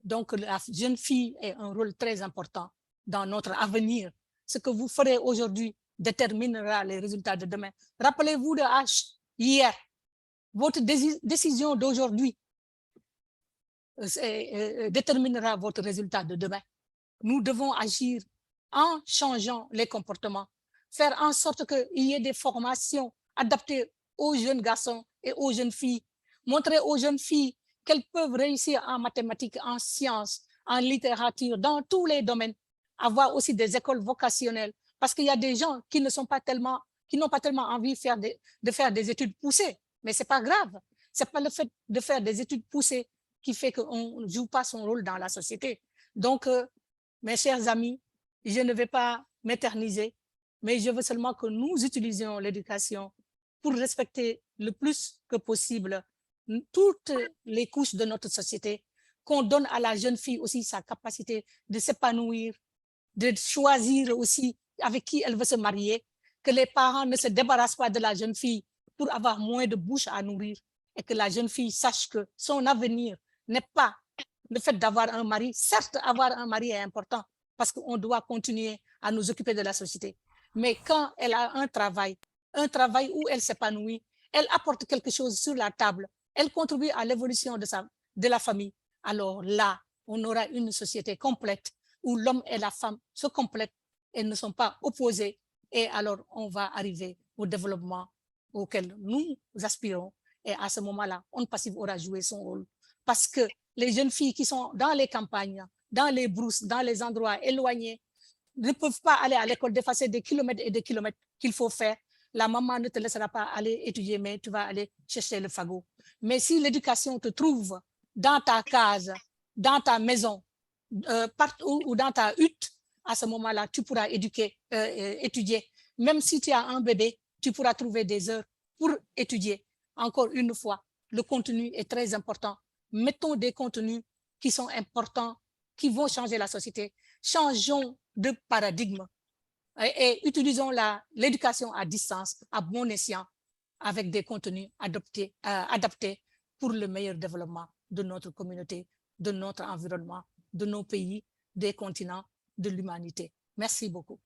Donc, la jeune fille a un rôle très important dans notre avenir. Ce que vous ferez aujourd'hui déterminera les résultats de demain. Rappelez-vous de H, hier, votre décision d'aujourd'hui déterminera votre résultat de demain. Nous devons agir en changeant les comportements, faire en sorte qu'il y ait des formations adaptées aux jeunes garçons et aux jeunes filles, montrer aux jeunes filles qu'elles peuvent réussir en mathématiques, en sciences, en littérature, dans tous les domaines, avoir aussi des écoles vocationnelles, parce qu'il y a des gens qui n'ont pas tellement envie de faire des études poussées, mais ce n'est pas grave. Ce n'est pas le fait de faire des études poussées qui fait qu'on ne joue pas son rôle dans la société. Donc, mes chers amis, je ne vais pas m'éterniser, mais je veux seulement que nous utilisions l'éducation pour respecter le plus que possible toutes les couches de notre société, qu'on donne à la jeune fille aussi sa capacité de s'épanouir, de choisir aussi avec qui elle veut se marier, que les parents ne se débarrassent pas de la jeune fille pour avoir moins de bouche à nourrir, et que la jeune fille sache que son avenir n'est pas le fait d'avoir un mari. Certes, avoir un mari est important parce qu'on doit continuer à nous occuper de la société. Mais quand elle a un travail où elle s'épanouit, elle apporte quelque chose sur la table, elle contribue à l'évolution de la famille, alors là, on aura une société complète où l'homme et la femme se complètent et ne sont pas opposés. Et alors, on va arriver au développement auquel nous aspirons. Et à ce moment-là, ONPASSIVE aura joué son rôle. Parce que les jeunes filles qui sont dans les campagnes, dans les brousses, dans les endroits éloignés, ne peuvent pas aller à l'école, d'effacer des kilomètres et des kilomètres qu'il faut faire. La maman ne te laissera pas aller étudier, mais tu vas aller chercher le fagot. Mais si l'éducation te trouve dans ta case, dans ta maison, partout ou dans ta hutte, à ce moment-là, tu pourras étudier. Même si tu as un bébé, tu pourras trouver des heures pour étudier. Encore une fois, le contenu est très important. Mettons des contenus qui sont importants, qui vont changer la société. Changeons de paradigme et utilisons l'éducation à distance, à bon escient, avec des contenus adaptés pour le meilleur développement de notre communauté, de notre environnement, de nos pays, des continents, de l'humanité. Merci beaucoup.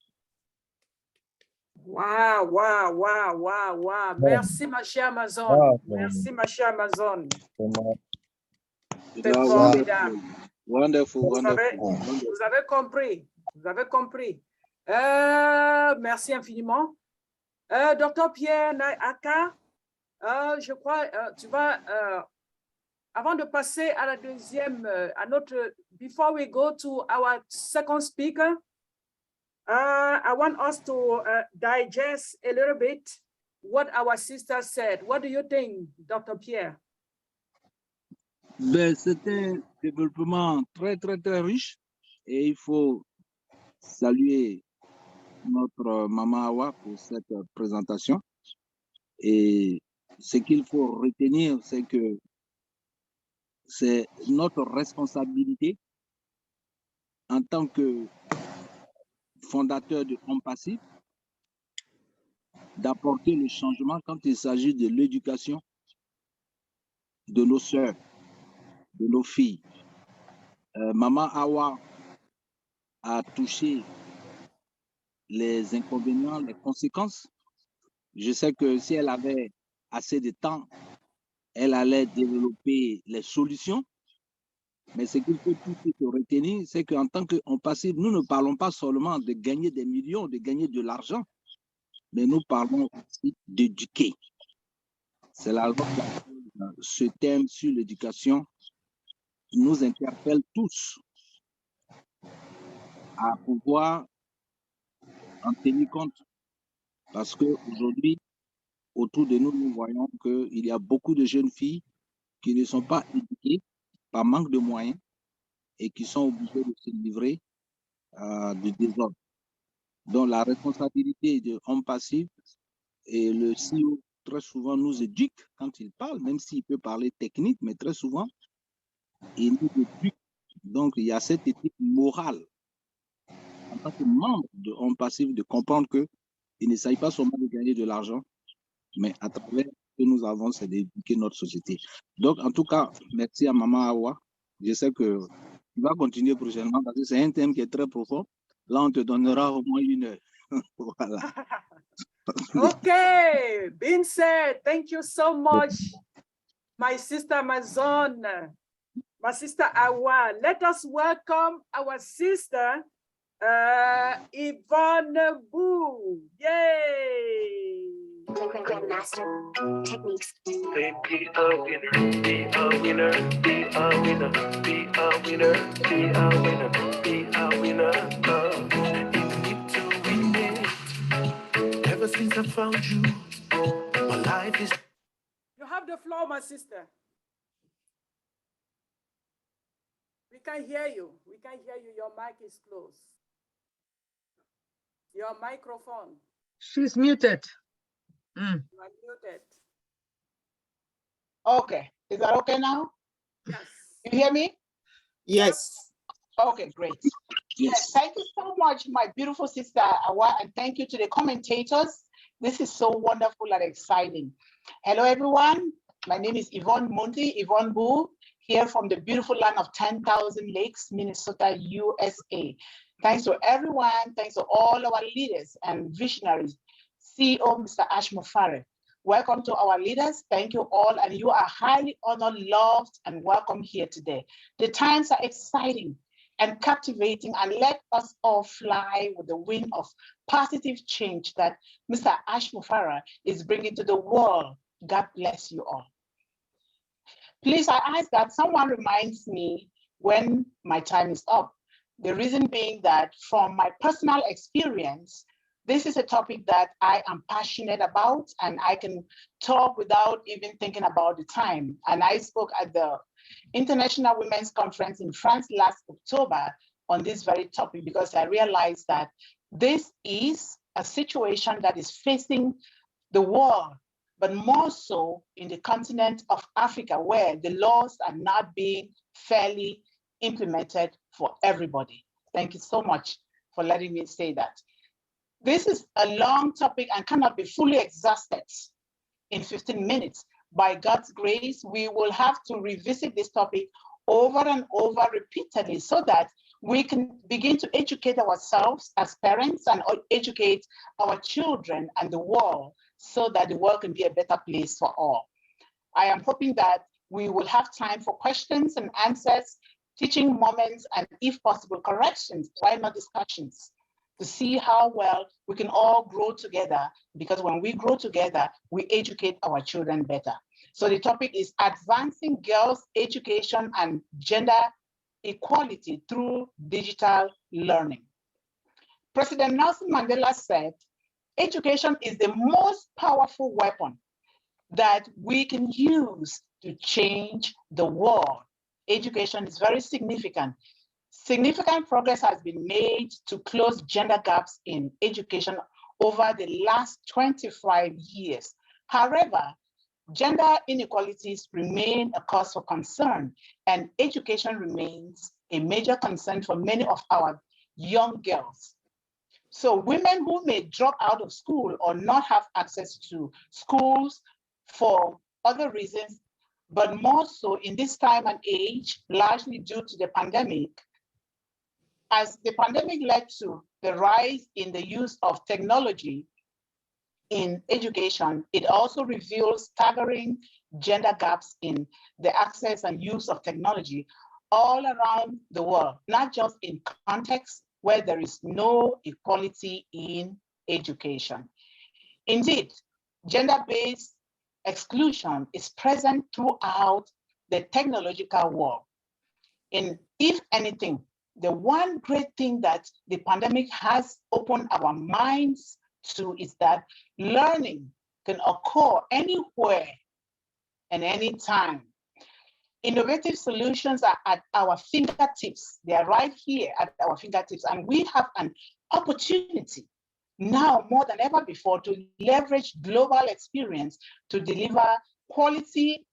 Wow, wow, wow, wow, wow. Merci, ma chère Amazon. Wow. Merci, ma chère Amazon. Vraiment. C'est Yeah, formidable. wonderful, Vous avez, wonderful. vous avez compris. Vous avez compris. Merci infiniment. Docteur Pierre Aka, je crois, tu vas, avant de passer à la deuxième, à notre, before we go to our second speaker, I want us to digest a little bit what our sister said. What do you think, Dr. Pierre? Ben, c'était un développement très, très, très riche et il faut saluer notre maman Awa pour cette présentation. Et ce qu'il faut retenir, c'est que c'est notre responsabilité en tant que fondateur de ONPASSIVE d'apporter le changement quand il s'agit de l'éducation de nos sœurs, de nos filles. Maman Awa a touché les inconvénients, les conséquences. Je sais que si elle avait assez de temps, elle allait développer les solutions. Mais ce qu'il faut tout retenir, c'est qu'en tant qu'ONPASSIVE, nous ne parlons pas seulement de gagner des millions, de gagner de l'argent, mais nous parlons aussi d'éduquer. C'est la raison pour laquelle ce thème sur l'éducation nous interpelle tous à pouvoir en tenir compte. Parce qu'aujourd'hui, autour de nous, nous voyons qu'il y a beaucoup de jeunes filles qui ne sont pas éduquées par manque de moyens et qui sont obligées de se livrer du désordre. Donc, la responsabilité de ONPASSIVE et le CEO, très souvent, nous éduque quand il parle, même s'il peut parler technique, mais très souvent, il nous éduque. Donc, il y a cette éthique morale en tant que membre de ONPASSIVE de comprendre qu'il ne s'agit pas seulement de gagner de l'argent, mais à travers ce que nous avons, c'est d'éduquer notre société. Donc, en tout cas, merci à Maman Awa. Je sais que tu vas continuer prochainement parce que c'est un thème qui est très profond. Là, on te donnera au moins 1 heure. Voilà. Okay, being said, thank you so much, my sister Amazon, my sister Awa. Let us welcome our sister, Yvonne Boo. Yay! Grandmaster techniques. Be a winner, be a winner, be a winner, be a winner, be a winner, be a winner. You need to win it. Ever since I found you, my life is. You have the floor, my sister. We can hear you. We can hear you. Your mic is closed. Your microphone. She's muted. You are muted. Okay. Is that okay now? Yes. You hear me? Yes. Okay, great. Yes. Thank you so much, my beautiful sister Awa, and thank you to the commentators. This is so wonderful and exciting. Hello, everyone. My name is Yvonne Monti, Yvonne Boo, here from the beautiful land of 10,000 Lakes, Minnesota, USA. Thanks to everyone. Thanks to all our leaders and visionaries. CEO, Mr. Ash Mufare. Welcome to our leaders. Thank you all. And you are highly honored, loved, and welcome here today. The times are exciting and captivating, and let us all fly with the wind of positive change that Mr. Ash Mufara is bringing to the world. God bless you all. Please, I ask that someone reminds me when my time is up. The reason being that from my personal experience, this is a topic that I am passionate about, and I can talk without even thinking about the time. And I spoke at the International Women's Conference in France last October on this very topic because I realized that this is a situation that is facing the world, but more so in the continent of Africa, where the laws are not being fairly implemented for everybody. Thank you so much for letting me say that. This is a long topic and cannot be fully exhausted in 15 minutes. By God's grace, we will have to revisit this topic over and over repeatedly so that we can begin to educate ourselves as parents and educate our children and the world so that the world can be a better place for all. I am hoping that we will have time for questions and answers, teaching moments, and if possible, corrections, why not discussions, to see how well we can all grow together, because when we grow together, we educate our children better. So the topic is advancing girls' education and gender equality through digital learning. President Nelson Mandela said, education is the most powerful weapon that we can use to change the world. Education is very significant. Significant progress has been made to close gender gaps in education over the last 25 years. However, gender inequalities remain a cause for concern, and education remains a major concern for many of our young girls. So women who may drop out of school or not have access to schools for other reasons, but more so in this time and age, largely due to the pandemic, as the pandemic led to the rise in the use of technology in education, it also reveals staggering gender gaps in the access and use of technology all around the world, not just in contexts where there is no equality in education. Indeed, gender-based exclusion is present throughout the technological world. And if anything, the one great thing that the pandemic has opened our minds to is that learning can occur anywhere and anytime. Innovative solutions are at our fingertips. They are right here at our fingertips, and we have an opportunity now more than ever before to leverage global experience to deliver quality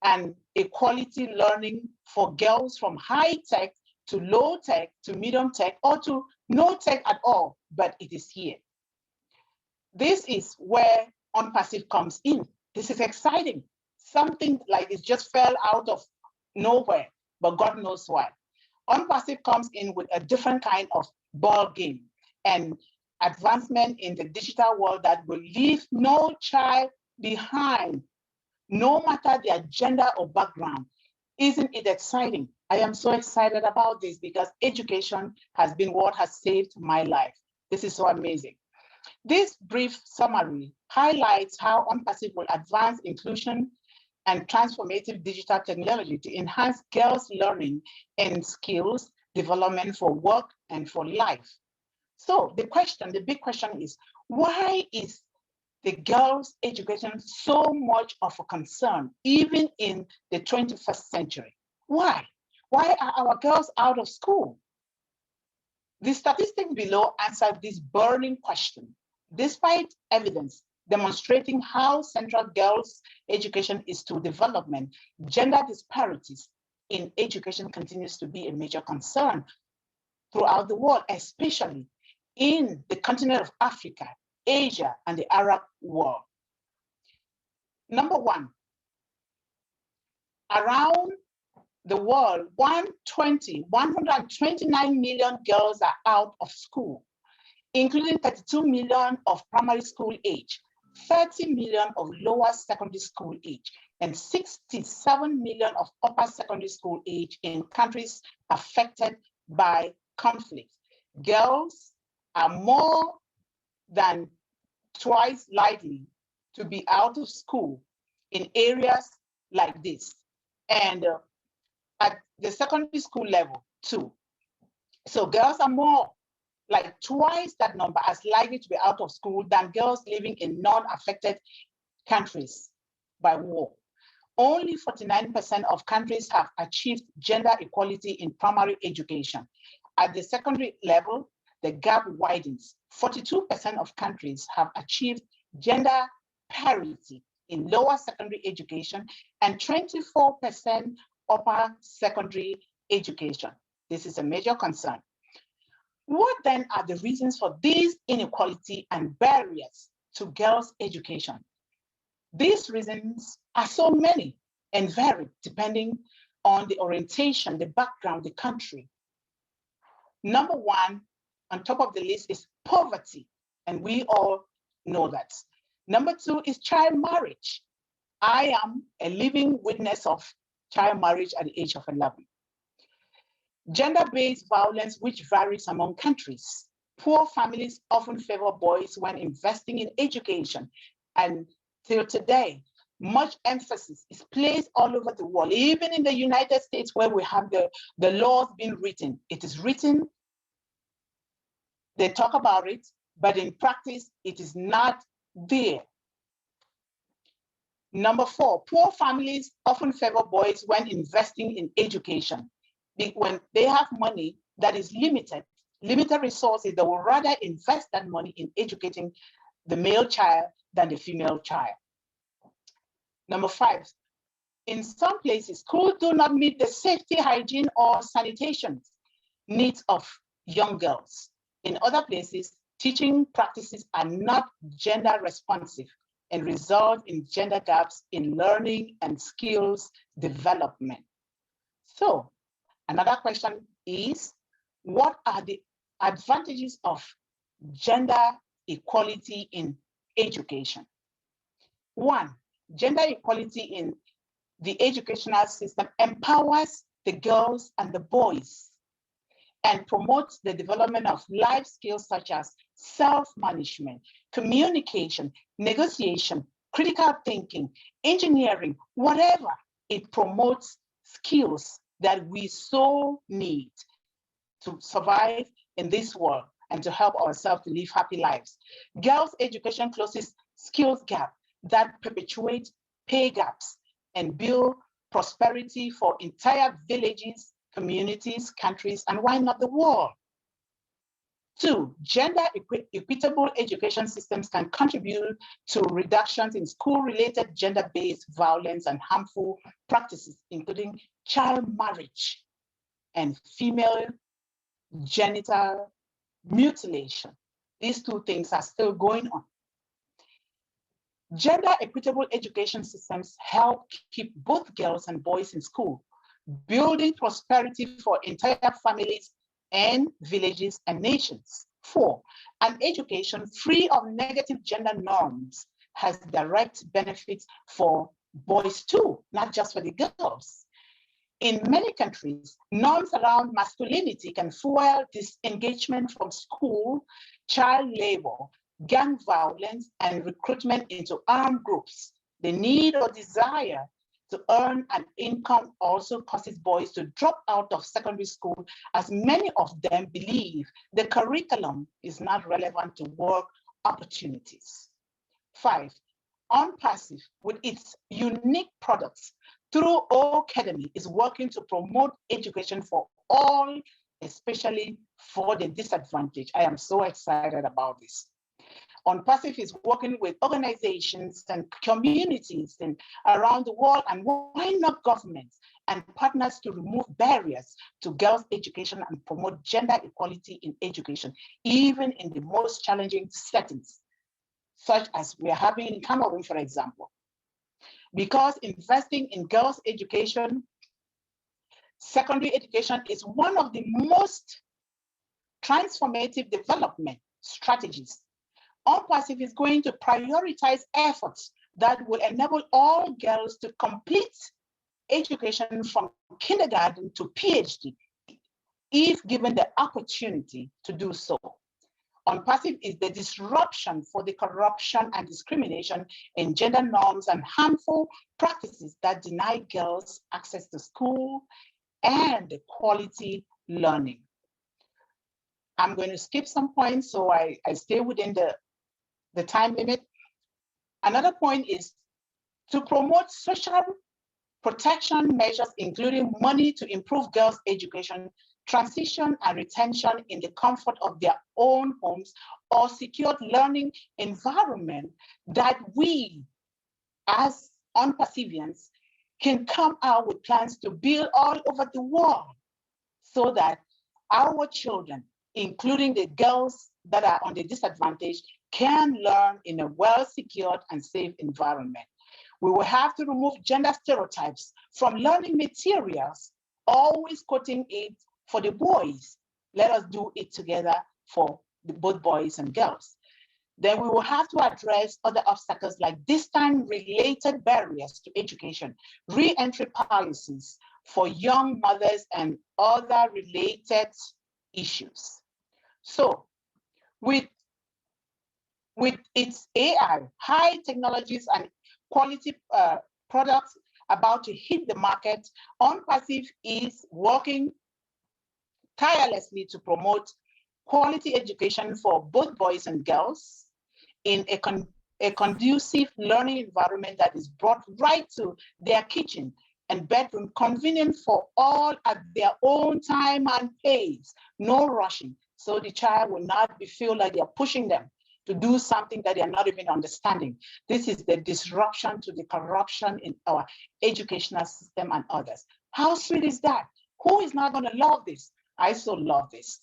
and equality learning for girls from high tech to low tech to medium tech or to no tech at all, but it is here. This is where ONPASSIVE comes in. This is exciting. Something like this just fell out of nowhere, but God knows why. ONPASSIVE comes in with a different kind of ball game and advancement in the digital world that will leave no child behind, no matter their gender or background. Isn't it exciting? I am so excited about this because education has been what has saved my life. This is so amazing. This brief summary highlights how ONPASSIVE will advance inclusion and transformative digital technology to enhance girls' learning and skills development for work and for life. So the big question is, why is the girls' education so much of a concern, even in the 21st century? Why? Why are our girls out of school? The statistics below answer this burning question. Despite evidence demonstrating how central girls' education is to development, gender disparities in education continues to be a major concern throughout the world, especially in the continent of Africa, Asia, and the Arab world. Number one, around the world, 129 million girls are out of school, including 32 million of primary school age, 30 million of lower secondary school age, and 67 million of upper secondary school age in countries affected by conflict. Girls are more than twice likely to be out of school in areas like this, and at the secondary school level too. So girls are more, like twice that number, as likely to be out of school than girls living in non-affected countries by war. Only 49% of countries have achieved gender equality in primary education. At the secondary level, the gap widens. 42% of countries have achieved gender parity in lower secondary education and 24% upper secondary education. This is a major concern. What then are the reasons for these inequality and barriers to girls' education? These reasons are so many and vary depending on the orientation, the background, the country. Number one on top of the list is poverty, and we all know that. Number two is child marriage. I am a living witness of child marriage at the age of 11. Gender-based violence, which varies among countries. Poor families often favor boys when investing in education. And till today, much emphasis is placed all over the world, even in the United States where we have the laws being written. It is written, they talk about it, but in practice, it is not there. Number four, poor families often favor boys when investing in education. When they have money that is limited resources, they will rather invest that money in educating the male child than the female child. Number five, in some places, schools do not meet the safety, hygiene, or sanitation needs of young girls. In other places, teaching practices are not gender responsive and result in gender gaps in learning and skills development. So, another question is, what are the advantages of gender equality in education? One, gender equality in the educational system empowers the girls and the boys and promotes the development of life skills such as self-management, communication, negotiation, critical thinking, engineering, whatever. It promotes skills that we so need to survive in this world and to help ourselves to live happy lives. Girls' education closes skills gap that perpetuate pay gaps and build prosperity for entire villages, communities, countries, and why not the world? Two, gender equitable education systems can contribute to reductions in school-related gender-based violence and harmful practices, including child marriage and female genital mutilation. These two things are still going on. Gender equitable education systems help keep both girls and boys in school, building prosperity for entire families and villages and nations. Four, an education free of negative gender norms has direct benefits for boys too, not just for the girls. In many countries, norms around masculinity can fuel disengagement from school, child labor, gang violence, and recruitment into armed groups. The need or desire to earn an income also causes boys to drop out of secondary school, as many of them believe the curriculum is not relevant to work opportunities. Five, ONPASSIVE, with its unique products through Academy, is working to promote education for all, especially for the disadvantaged. I am so excited about this. ONPASSIVE is working with organizations and communities and around the world, and why not governments and partners, to remove barriers to girls' education and promote gender equality in education, even in the most challenging settings, such as we are having in Cameroon, for example. Because investing in girls' education, secondary education, is one of the most transformative development strategies. ONPASSIVE is going to prioritize efforts that will enable all girls to complete education from kindergarten to PhD, if given the opportunity to do so. ONPASSIVE is the disruption for the corruption and discrimination in gender norms and harmful practices that deny girls access to school and quality learning. I'm going to skip some points so I stay within the time limit. Another point is to promote social protection measures, including money to improve girls' education, transition and retention in the comfort of their own homes, or secured learning environment that we, as ONPASSIVians, can come out with plans to build all over the world, so that our children, including the girls that are on the disadvantaged, can learn in a well-secured and safe environment. We will have to remove gender stereotypes from learning materials, always quoting it for the boys, Let us do it together for both boys and girls. Then we will have to address other obstacles like distance-related barriers to education, re-entry policies for young mothers, and other related issues. So with its AI, high technologies and quality products about to hit the market, ONPASSIVE is working tirelessly to promote quality education for both boys and girls in a conducive learning environment that is brought right to their kitchen and bedroom, convenient for all at their own time and pace, no rushing. So the child will not feel like they're pushing them to do something that they're not even understanding. This is the disruption to the corruption in our educational system and others. How sweet is that? Who is not gonna love this? I so love this.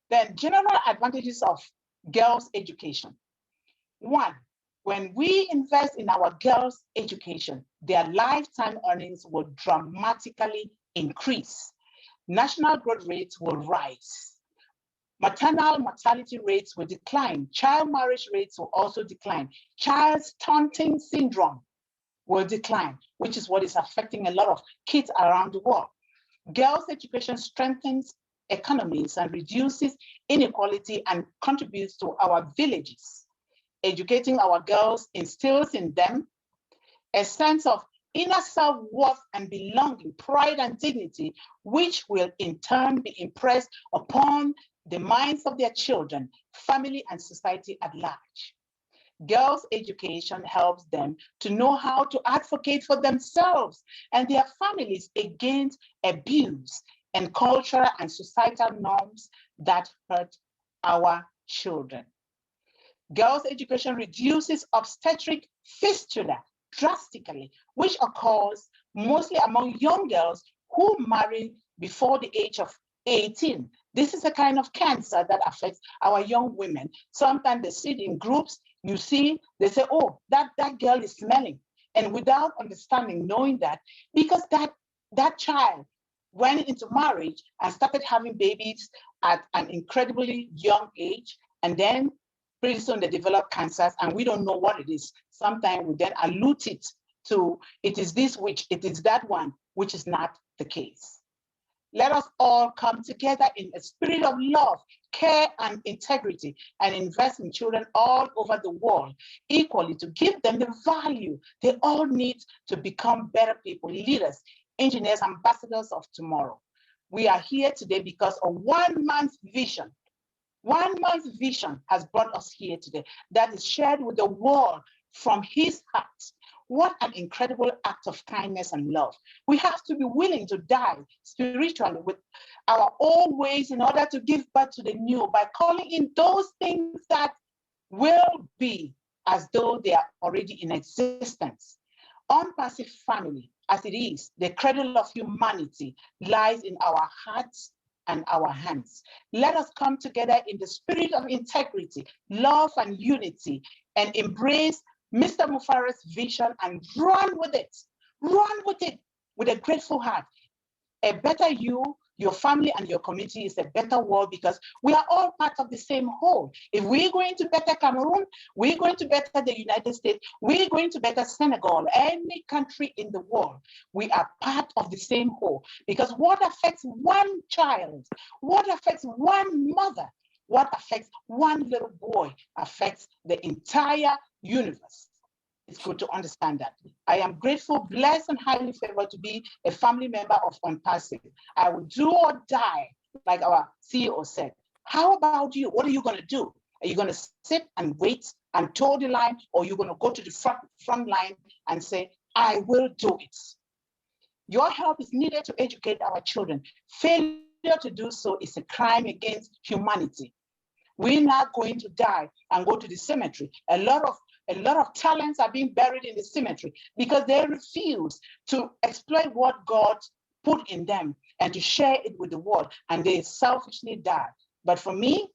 Then general advantages of girls' education. One, when we invest in our girls' education, their lifetime earnings will dramatically increase. National growth rates will rise. Maternal mortality rates will decline. Child marriage rates will also decline. Child stunting syndrome will decline, which is what is affecting a lot of kids around the world. Girls' education strengthens economies and reduces inequality and contributes to our villages. Educating our girls instills in them a sense of inner self-worth and belonging, pride and dignity, which will in turn be impressed upon the minds of their children, family, and society at large. Girls' education helps them to know how to advocate for themselves and their families against abuse and cultural and societal norms that hurt our children. Girls' education reduces obstetric fistula drastically, which occurs mostly among young girls who marry before the age of 18. This is a kind of cancer that affects our young women. Sometimes they sit in groups, you see, they say, oh, that girl is smelling. And without understanding, knowing that, because that child went into marriage and started having babies at an incredibly young age, and then pretty soon they develop cancers and we don't know what it is. Sometimes we then allude it to, it is this which, it is that one, which is not the case. Let us all come together in a spirit of love, care, and integrity, and invest in children all over the world equally to give them the value they all need to become better people, leaders, engineers, ambassadors of tomorrow. We are here today because of 1 man's vision. 1 man's vision has brought us here today that is shared with the world from his heart. What an incredible act of kindness and love. We have to be willing to die spiritually with our old ways in order to give birth to the new by calling in those things that will be as though they are already in existence. ONPASSIVE family, as it is, the cradle of humanity, lies in our hearts and our hands. Let us come together in the spirit of integrity, love, and unity, and embrace Mr. Mufara's vision and run with it with a grateful heart. A better you, your family, and your community is a better world because we are all part of the same whole. If we're going to better Cameroon, we're going to better the United States, we're going to better Senegal, any country in the world, we are part of the same whole. Because what affects one child, what affects one mother, what affects one little boy affects the entire universe. It's good to understand that. I am grateful, blessed, and highly favored to be a family member of ONPASSIVE. I will do or die, like our CEO said. How about you? What are you going to do? Are you going to sit and wait and toe the line, or are you going to go to the front line and say, I will do it? Your help is needed to educate our children. Failure to do so is a crime against humanity. We're not going to die and go to the cemetery. A lot of talents are being buried in the cemetery because they refuse to exploit what God put in them and to share it with the world, and they selfishly die. But for me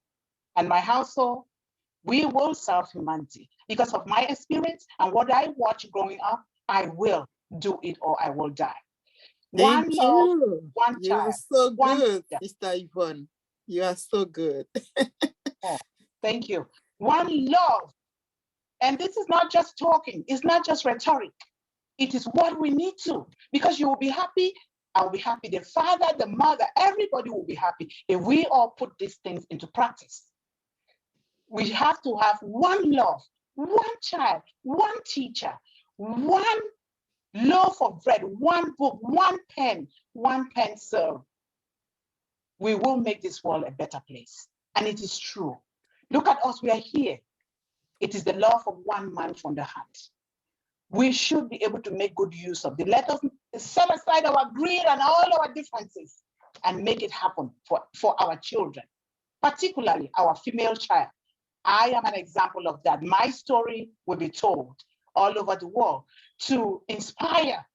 and my household, we will serve humanity. Because of my experience and what I watched growing up, I will do it or I will die. Thank One love, you. one You are child. so one good, teacher. Sister Yvonne. You are so good. Oh, thank you. One love. And this is not just talking. It's not just rhetoric. It is what we need to, because you will be happy. I'll be happy. The father, the mother, everybody will be happy if we all put these things into practice. We have to have one love, one child, one teacher, one loaf of bread, one book, one pencil. We will make this world a better place. And it is true. Look at us, we are here. It is the love of one man from the heart. We should be able to make good use of it. Let us set aside our greed and all our differences and make it happen for our children, particularly our female child. I am an example of that. My story will be told all over the world to inspire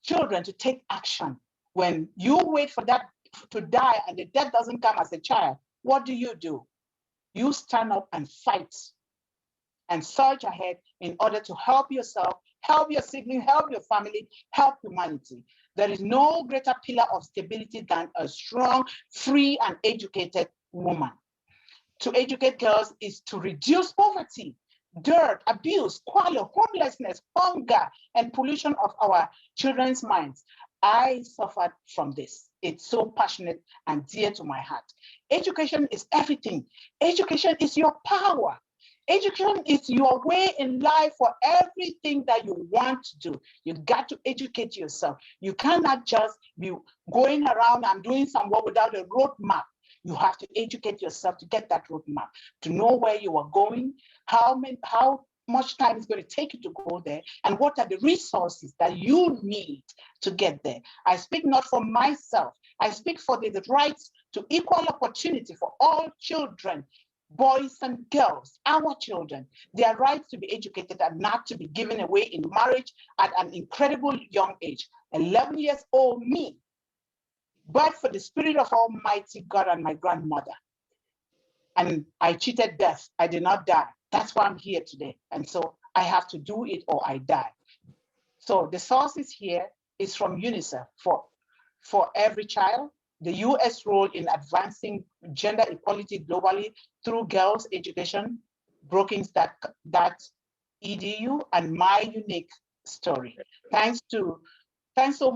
children to take action. When you wait for that to die and the death doesn't come as a child, what do? You stand up and fight and surge ahead in order to help yourself, help your sibling, help your family, help humanity. There is no greater pillar of stability than a strong, free, and educated woman. To educate girls is to reduce poverty, dirt, abuse, squalor, homelessness, hunger, and pollution of our children's minds. I suffered from this. It's so passionate and dear to my heart. Education is everything. Education is your power. Education is your way in life for everything that you want to do. You got to educate yourself. You cannot just be going around and doing some work without a roadmap. You have to educate yourself to get that roadmap, to know where you are going, how much time it's going to take you to go there, and what are the resources that you need to get there. I speak not for myself. I speak for the rights to equal opportunity for all children, boys and girls, our children, their rights to be educated and not to be given away in marriage at an incredible young age. 11 years old me, but for the spirit of Almighty God and my grandmother. And I cheated death. I did not die. That's why I'm here today. And so I have to do it or I die. So the sources here is from UNICEF for every child, the US role in advancing gender equality globally through girls' education, Brookings.edu, and my unique story. Thanks so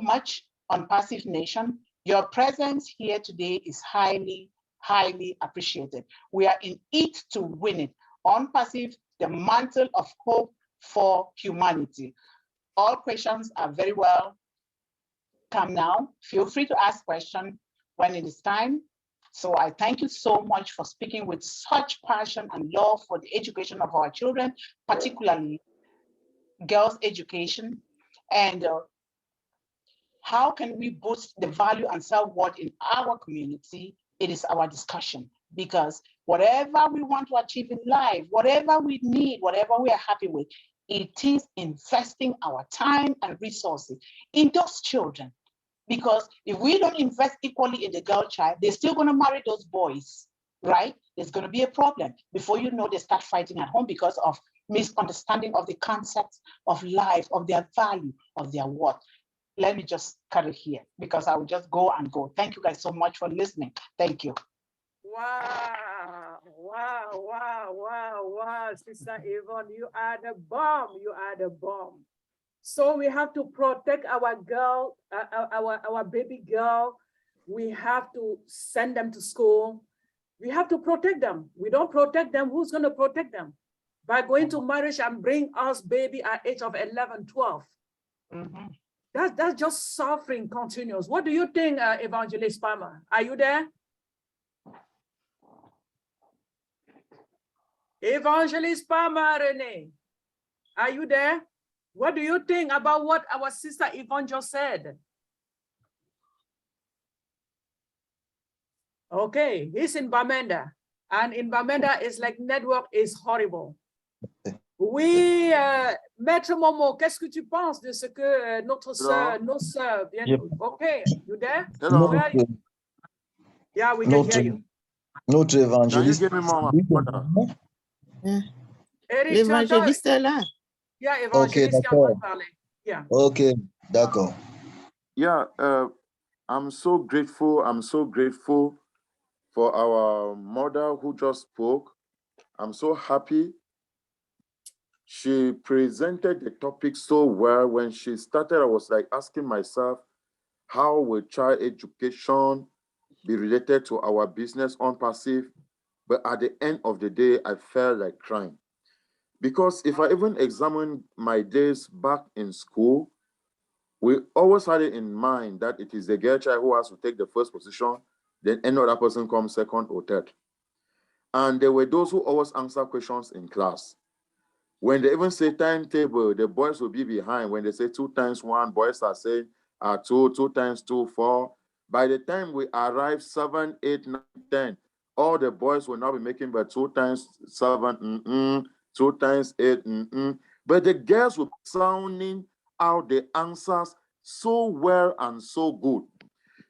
much, ONPASSIVE Nation. Your presence here today is highly, highly appreciated. We are in it to win it. ONPASSIVE, the mantle of hope for humanity. All questions are very well come now. Feel free to ask questions when it is time. So I thank you so much for speaking with such passion and love for the education of our children, particularly girls' education. And how can we boost the value and self-worth in our community? It is our discussion, because whatever we want to achieve in life, whatever we need, whatever we are happy with, it is investing our time and resources in those children. Because if we don't invest equally in the girl child, they're still going to marry those boys, right? There's going to be a problem. Before you know, they start fighting at home because of misunderstanding of the concepts of life, of their value, of their worth. Let me just cut it here because I will just go and go. Thank you guys so much for listening. Thank you. Wow, wow, wow, wow, wow, Sister Yvonne, you are the bomb, you are the bomb. So we have to protect our girl, our baby girl. We have to send them to school. We have to protect them. We don't protect them, who's gonna protect them? By going to marriage and bring us baby at age of 11, 12. Mm-hmm. That's just suffering continues. What do you think, Evangelist Palmer? Are you there? Evangelist Palmer, Renee, are you there? What do you think about what our sister Yvonne just said? Okay, he's in Bamenda, and in Bamenda, it's like network is horrible. Oui, Maître Momo, qu'est-ce que tu penses de ce que notre sœur, nos sœurs viennent? Okay, you there? Hello. Yeah, we can hear you. Notre évangéliste. Can you give me Eric, L'évangéliste est là. Yeah, Ok, évangéliste qui est en train de parler. Yeah. Ok, d'accord. Yeah, I'm so grateful. I'm so grateful for our mother who just spoke. I'm so happy. She presented the topic so well. When she started, I was like asking myself, how will child education be related to our business on passive? But at the end of the day, I felt like crying. Because if I even examine my days back in school, we always had it in mind that it is the girl child who has to take the first position, then any other person comes second or third. And there were those who always answer questions in class. When they even say timetable, the boys will be behind. When they say 2 times 1, boys are saying 2, 2 times 2, 4. By the time we arrive 7, 8, 9, 10, all the boys will now be making by 2 times 7, 2 times 8, But the girls will be sounding out the answers so well and so good.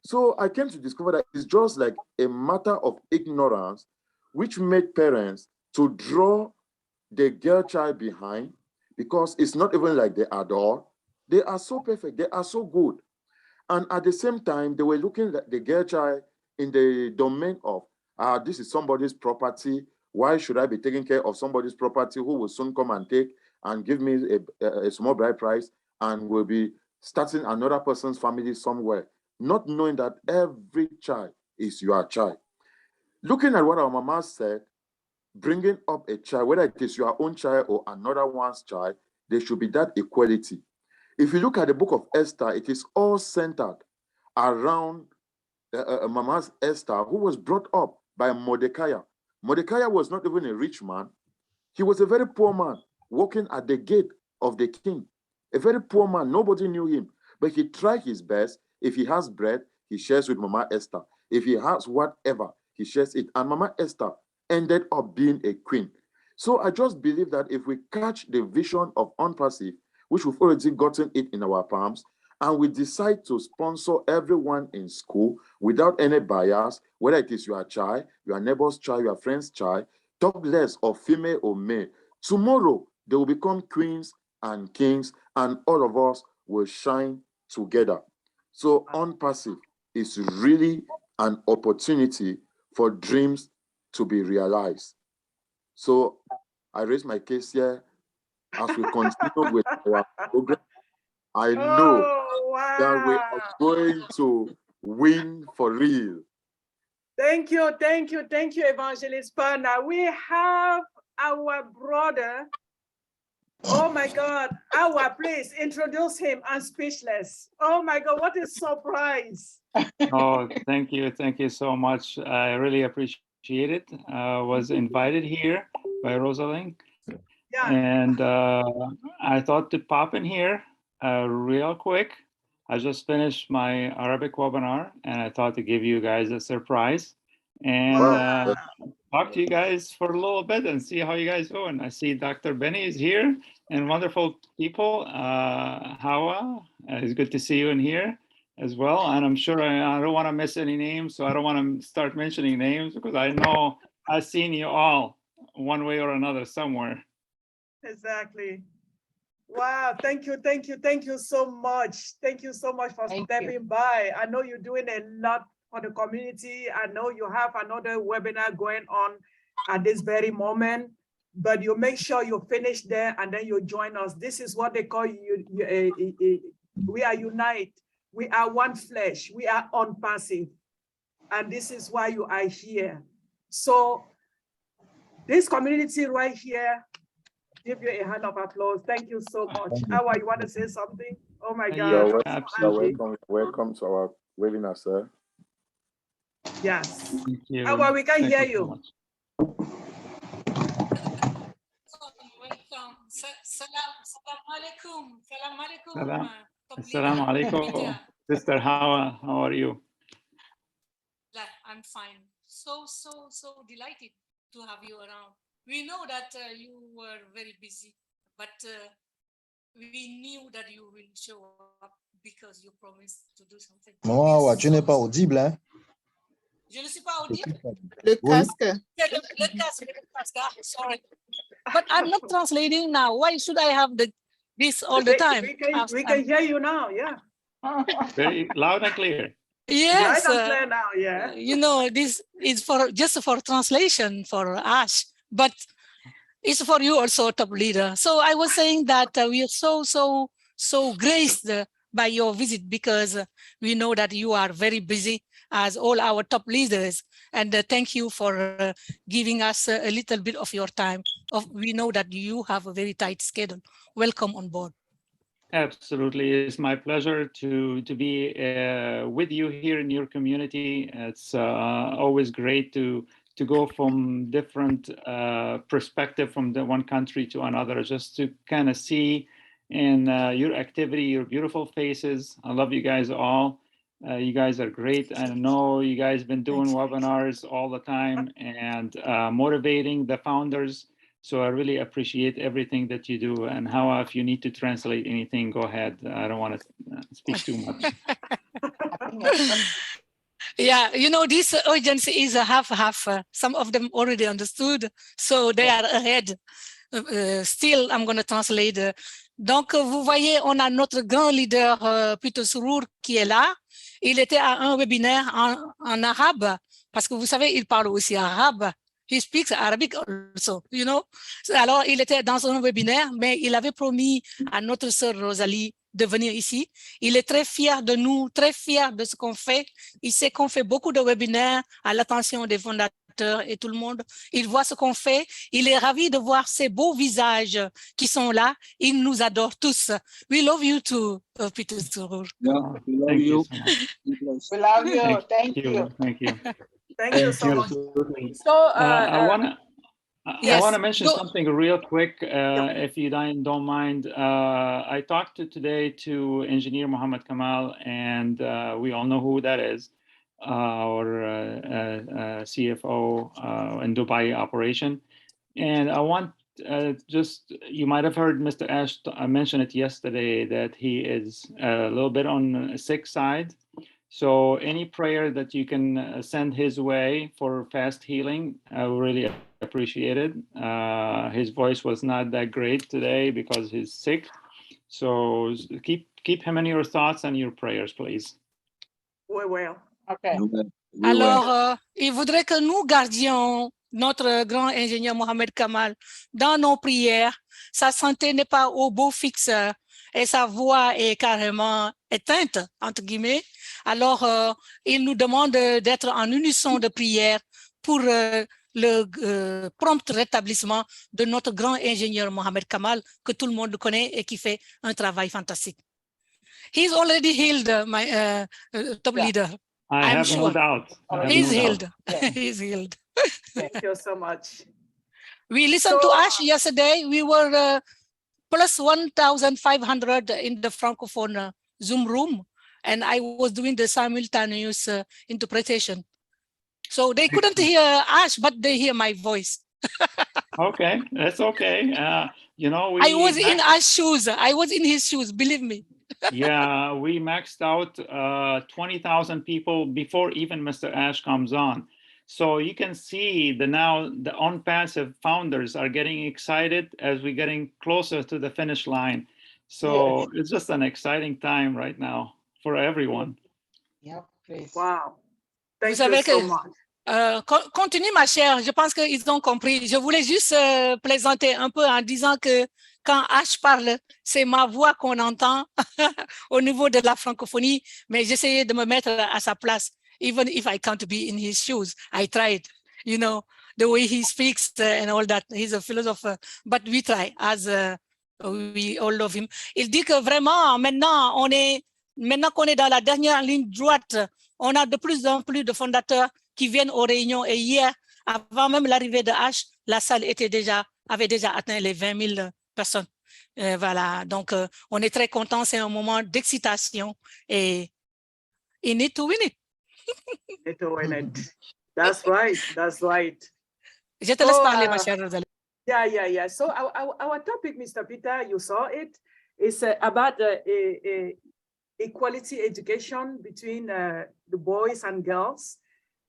So I came to discover that it's just like a matter of ignorance, which made parents to draw the girl child behind, because it's not even like they adore. They are so perfect. They are so good. And at the same time, they were looking at the girl child in the domain of, this is somebody's property. Why should I be taking care of somebody's property who will soon come and take and give me a small bride price and will be starting another person's family somewhere, not knowing that every child is your child. Looking at what our mama said, bringing up a child, whether it is your own child or another one's child, there should be that equality. If you look at the book of Esther, it is all centered around Mama's Esther, who was brought up by Mordecai. Mordecai was not even a rich man. He was a very poor man walking at the gate of the king. A very poor man, nobody knew him, but he tried his best. If he has bread, he shares with Mama Esther. If he has whatever, he shares it. And Mama Esther ended up being a queen. So I just believe that if we catch the vision of ONPASSIVE, which we've already gotten it in our palms, and we decide to sponsor everyone in school without any bias, whether it is your child, your neighbor's child, your friend's child, talk less of female or male. Tomorrow, they will become queens and kings, and all of us will shine together. So ONPASSIVE is really an opportunity for dreams to be realized. So I raise my case here as we continue with our program. I know that we are going to win for real. Thank you, Evangelist Pana. We have our brother. Oh my God, please introduce him. I'm speechless. Oh my God, what a surprise. Oh, thank you so much. I really appreciate it. Was invited here by Rosalind. Yeah. And I thought to pop in here real quick. I just finished my Arabic webinar and I thought to give you guys a surprise and talk to you guys for a little bit and see how you guys doing. I see Dr. Benny is here and wonderful people. Hawa, it's good to see you in here as well. And I'm sure I don't want to miss any names, so I don't want to start mentioning names because I know I've seen you all one way or another somewhere. Exactly. Wow, thank you so much. Thank you so much for stepping by. I know you're doing a lot for the community. I know you have another webinar going on at this very moment, but you make sure you finish there and then you join us. This is what they call we are unite. We are one flesh. We are ONPASSIVE. And this is why you are here. So this community right here, give you a hand of applause. Thank you so much. Awa, you want to say something? Oh my God. You're welcome to our webinar, sir. Yes. Awa, we can hear you. Welcome. Salam alaikum. Assalamu alaikum. Sister Hawa, how are you? I'm fine. So delighted to have you around. We know that you were very busy, but we knew that you will show up because you promised to do something. Non, tu n'es pas audible, hein? Je ne suis pas audible. Le casque. Le casque. Sorry. But I'm not translating now. Why should I have this all the time? We can hear you now, yeah. Very loud and clear. Yes, Right and clear now, yeah. you know, this is for just for translation for Ash, but it's for you also, top leader. So I was saying that we are so graced by your visit, because we know that you are very busy as all our top leaders. And thank you for giving us a little bit of your time. We know that you have a very tight schedule. Welcome on board. Absolutely. It's my pleasure to be with you here in your community. It's always great to go from different perspective from the one country to another, just to kind of see in your activity, your beautiful faces. I love you guys all. You guys are great. I know you guys been doing webinars all the time and motivating the founders. So I really appreciate everything that you do. And how, if you need to translate anything, go ahead. I don't want to speak too much. Yeah, you know, this urgency is a half-half. Some of them already understood, so they are ahead. Still, I'm going to translate. Donc, vous voyez, on a notre grand leader, Peter Surur, qui est là. Il était à un webinaire en arabe, parce que vous savez, il parle aussi arabe. He speaks Arabic also, you know. Alors, il était dans un webinaire, mais il avait promis à notre sœur Rosalie de venir ici. Il est très fier de nous, très fier de ce qu'on fait. Il sait qu'on fait beaucoup de webinaires à l'attention des fondateurs et tout le monde. Il voit ce qu'on fait. Il est ravi de voir ces beaux visages qui sont là. Il nous adore tous. We love you too, Peter Surur. Yeah, we love you. We love you. Thank you. Thank you. Thank you so much. So, I want to mention Go. something real quick, if you don't mind. I talked today to engineer Mohammed Kamal, and we all know who that is, our CFO in Dubai operation. And I want you might have heard Mr. Ash mention it yesterday, that he is a little bit on the sick side. So any prayer that you can send his way for fast healing, I really appreciate it. His voice was not that great today because he's sick. So keep him in your thoughts and your prayers, please. we will. Okay. Alors, il voudrait que nous gardions notre grand ingénieur Mohamed Kamal dans nos prières. Sa santé n'est pas au beau fixe et sa voix est carrément éteinte, entre guillemets. Alors, il nous demande d'être en unisson de prière pour le prompt rétablissement de notre grand ingénieur Mohamed Kamal, que tout le monde connaît et qui fait un travail fantastique. He's already healed, my top leader. I have no doubt. He's healed. He's healed. Thank you so much. We listened to Ash yesterday. We were plus 1,500 in the Francophone Zoom room, and I was doing the simultaneous interpretation. So they couldn't hear Ash, but they hear my voice. Okay, that's okay. You know, I was in Ash's shoes. I was in his shoes, believe me. Yeah, we maxed out 20,000 people before even Mr. Ash comes on. So you can see now the ONPASSIVE founders are getting excited as we're getting closer to the finish line. So it's just an exciting time right now for everyone. Yep, please. Wow. Thank you so much. Continue, ma chère. Je pense qu'ils ont compris. Je voulais juste plaisanter un peu en disant que quand H parle, c'est ma voix qu'on entend au niveau de la francophonie, mais j'essayais de me mettre à sa place. Even if I can't be in his shoes, I tried, you know, the way he speaks and all that. He's a philosopher, but we try as we all love him. Il dit que vraiment, maintenant qu'on est dans la dernière ligne droite, on a de plus en plus de fondateurs qui viennent aux réunions. Et hier, avant même l'arrivée de H, la salle avait déjà atteint les 20 000 personnes. Voilà, donc on est très content. C'est un moment d'excitation et in it to win it. That's right. That's right. Je te laisse parler, ma chère Rosalie. Yeah. So our topic, Mr. Peter, you saw it, is about equality education between the boys and girls.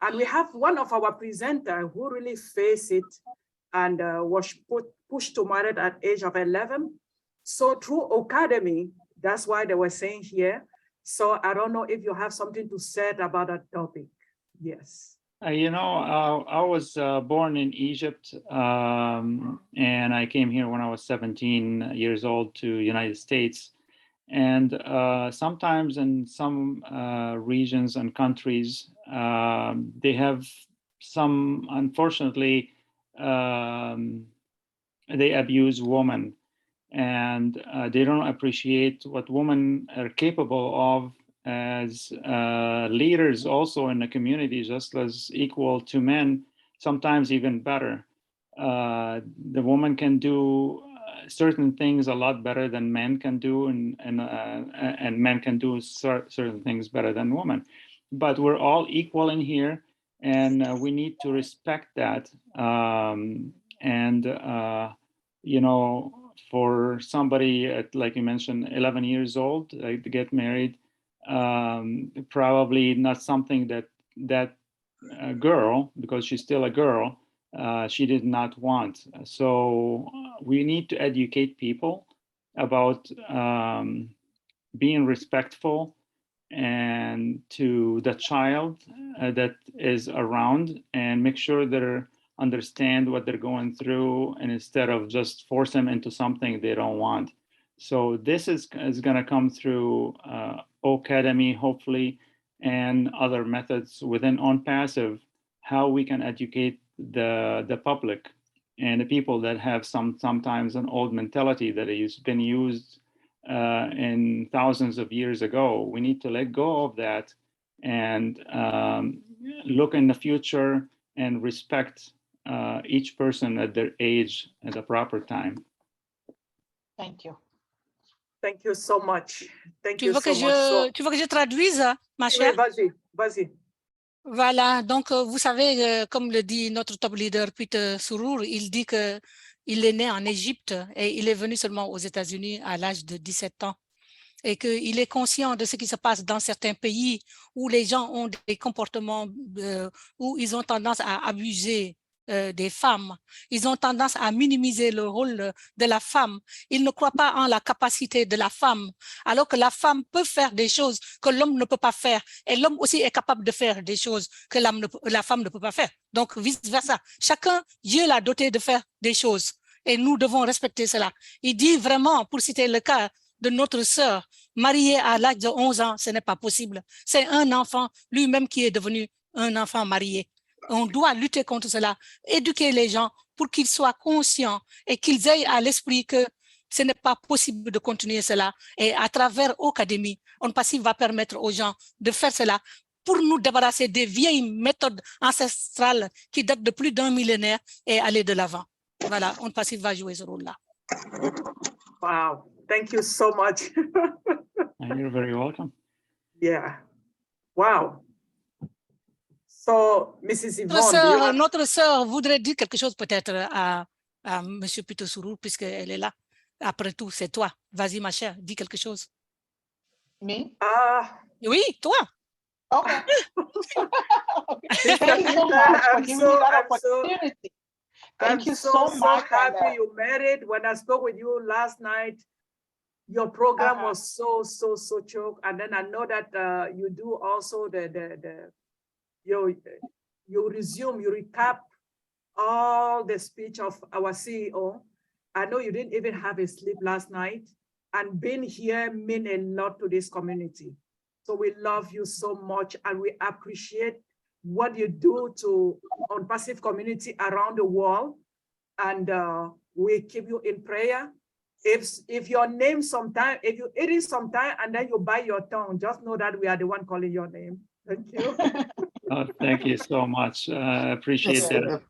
And we have one of our presenters who really faced it and was pushed to marriage at age of 11. So through academy, that's why they were saying here, So I don't know if you have something to say about that topic. Yes. You know, I was born in Egypt, and I came here when I was 17 years old to United States. And sometimes in some regions and countries, they have some, unfortunately, they abuse women, and they don't appreciate what women are capable of as leaders also in the community, just as equal to men, sometimes even better. The woman can do certain things a lot better than men can do, and men can do certain things better than women. But we're all equal in here, and we need to respect that. You know, for somebody at, like you mentioned, 11 years old, to get married, probably not something that girl, because she's still a girl, she did not want. So we need to educate people about being respectful and to the child that is around, and make sure they understand what they're going through, and instead of just force them into something they don't want. So this is going to come through Academy, hopefully, and other methods within ONPASSIVE, how we can educate the public and the people that have sometimes an old mentality that has been used in thousands of years ago. We need to let go of that and look in the future and respect each person at their age at the proper time. Thank you. Thank you so much. Thank Tu you veux so que much. tu veux que je traduise, ma chère? Vas-y, vas-y. Voilà, donc vous savez, comme le dit notre top leader Peter Sourour, il dit que il est né en Égypte et il est venu seulement aux États-Unis à l'âge de 17 ans. Et qu'il est conscient de ce qui se passe dans certains pays où les gens ont des comportements où ils ont tendance à abuser des femmes. Ils ont tendance à minimiser le rôle de la femme. Ils ne croient pas en la capacité de la femme, alors que la femme peut faire des choses que l'homme ne peut pas faire. Et l'homme aussi est capable de faire des choses que la femme ne peut pas faire. Donc, vice-versa. Chacun, Dieu l'a doté de faire des choses. Et nous devons respecter cela. Il dit vraiment, pour citer le cas de notre sœur, mariée à l'âge de 11 ans, ce n'est pas possible. C'est un enfant lui-même qui est devenu un enfant marié. On doit lutter contre cela, éduquer les gens pour qu'ils soient conscients et qu'ils aient à l'esprit que ce n'est pas possible de continuer cela. Et à travers Academy, ONPASSIVE va permettre aux gens de faire cela pour nous débarrasser des vieilles méthodes ancestrales qui datent de plus d'un millénaire et aller de l'avant. Voilà, ONPASSIVE va jouer ce rôle-là. Wow, thank you so much. You're very welcome. Yeah, wow. So, Mrs. Yvonne, notre sœur voudrait dire quelque chose peut-être à M. Peter Sourour, puisqu'elle est là. Après tout, c'est toi. Vas-y, ma chère, dis quelque chose. Me? Oui, toi. Okay. Thank you so much for giving me that opportunity. Thank you so much. I'm so happy you made it. When I spoke with you last night, your program was so choke. And then I know that you do also you recap all the speech of our CEO. I know you didn't even have a sleep last night, and being here means a lot to this community. So we love you so much, and we appreciate what you do to ONPASSIVE community around the world. And we keep you in prayer. If your name sometime, if you eat it sometime and then you bite your tongue, just know that we are the one calling your name. Thank you. Thank you so much. I appreciate that.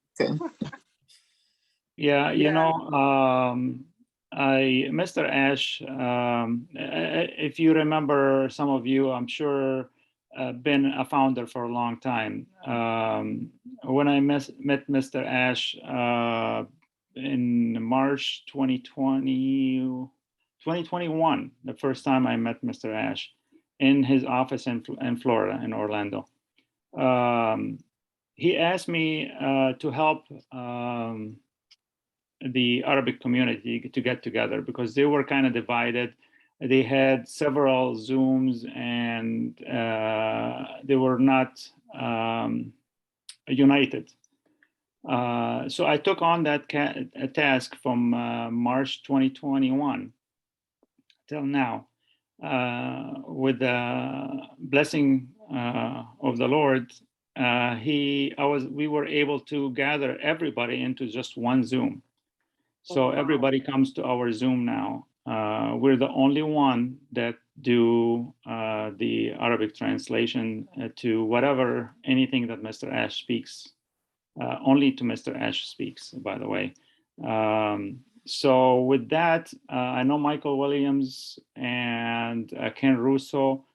Yeah, you know, Mr. Ash, if you remember, some of you, I'm sure, been a founder for a long time. When I met Mr. Ash in March 2021, the first time I met Mr. Ash in his office in Florida, in Orlando. He asked me to help the Arabic community to get together because they were kind of divided they had several Zooms, and they were not united. So I took on that task from March 2021 till now. With the blessing of the Lord, we were able to gather everybody into just one Zoom. So everybody comes to our Zoom now. We're the only one that do the Arabic translation to whatever, anything that Mr. Ash speaks. Only to Mr. Ash speaks, by the way. So with that, I know Michael Williams and Ken Russo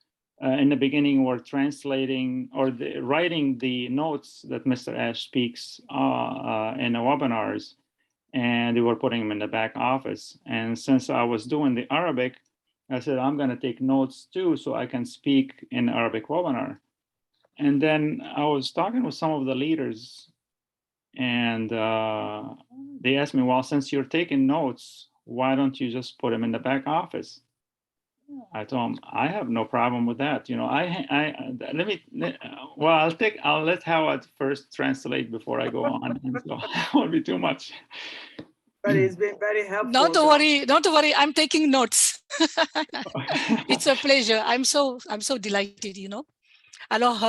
in the beginning were translating or writing the notes that Mr. Ash speaks in the webinars, and they were putting them in the back office. And since I was doing the Arabic, I said, I'm going to take notes too, so I can speak in Arabic webinar. And then I was talking with some of the leaders, and they asked me, well, since you're taking notes, why don't you just put them in the back office? I told them, I have no problem with that. You know, I'll let Howard first translate before I go on. And so it won't be too much. But it's been very helpful. Don't worry, I'm taking notes. It's a pleasure. I'm so delighted, you know. Alors,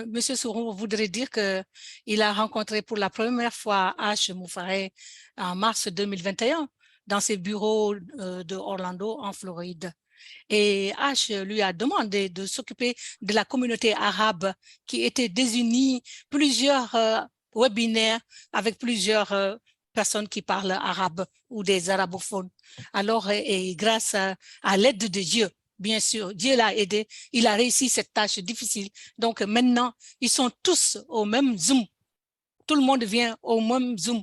Monsieur Souron voudrait dire qu'il a rencontré pour la première fois H. Moufaré en mars 2021 dans ses bureaux de Orlando, en Floride. Et H lui a demandé de s'occuper de la communauté arabe qui était désunie, plusieurs webinaires avec plusieurs personnes qui parlent arabe ou des arabophones. Alors, et grâce à l'aide de Dieu, bien sûr, Dieu l'a aidé, il a réussi cette tâche difficile. Donc maintenant, ils sont tous au même Zoom. Tout le monde vient au même Zoom.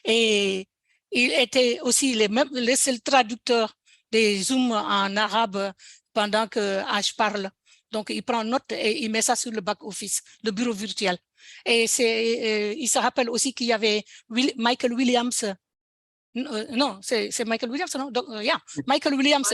Et il était aussi le seul traducteur des Zooms en arabe pendant que H parle. Donc, il prend note et il met ça sur le back-office, le bureau virtuel. Et il se rappelle aussi qu'il y avait Michael Williams. Non, c'est Michael Williams, non? Donc, Michael Williams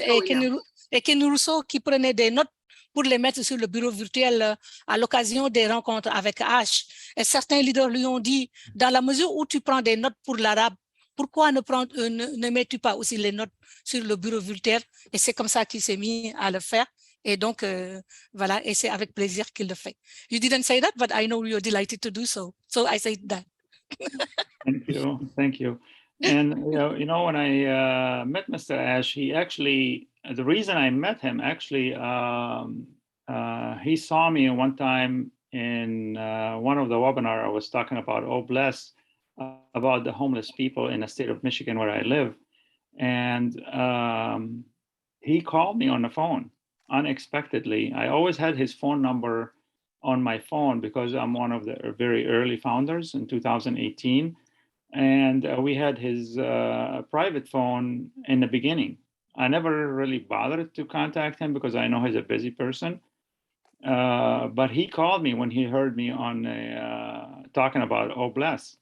et Ken Russo qui prenaient des notes pour les mettre sur le bureau virtuel à l'occasion des rencontres avec H. Et certains leaders lui ont dit, dans la mesure où tu prends des notes pour l'arabe, pourquoi ne mets-tu pas aussi les notes sur le bureau virtuel? Et c'est comme ça qu'il s'est mis à le faire. Et donc, voilà, et c'est avec plaisir qu'il le fait. You didn't say that, but I know you're delighted to do so. So I said that. Thank you. Thank you. And, you know, when I met Mr. Ash, he actually, the reason I met him, actually, he saw me one time in one of the webinar I was talking about, Oh Bless, about the homeless people in the state of Michigan where I live. And he called me on the phone unexpectedly. I always had his phone number on my phone because I'm one of the very early founders in 2018. And we had his private phone in the beginning. I never really bothered to contact him because I know he's a busy person. But he called me when he heard me on talking about Oh Bless.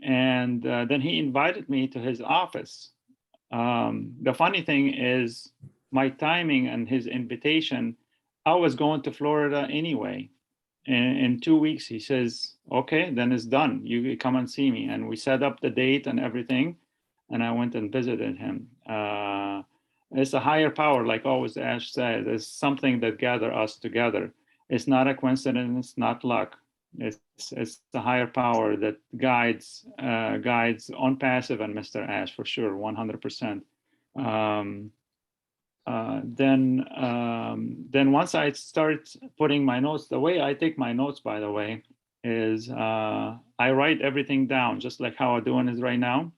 And then he invited me to his office. The funny thing is my timing and his invitation, I was going to Florida anyway. In 2 weeks, he says, okay, then it's done. You come and see me. And we set up the date and everything. And I went and visited him. It's a higher power, like always Ash said. It's something that gathers us together. It's not a coincidence, it's not luck. It's the higher power that guides ONPASSIVE and Mr. Ash for sure, 100%. Then once I start putting my notes, the way I take my notes, by the way, is I write everything down, just like how I'm doing it right now.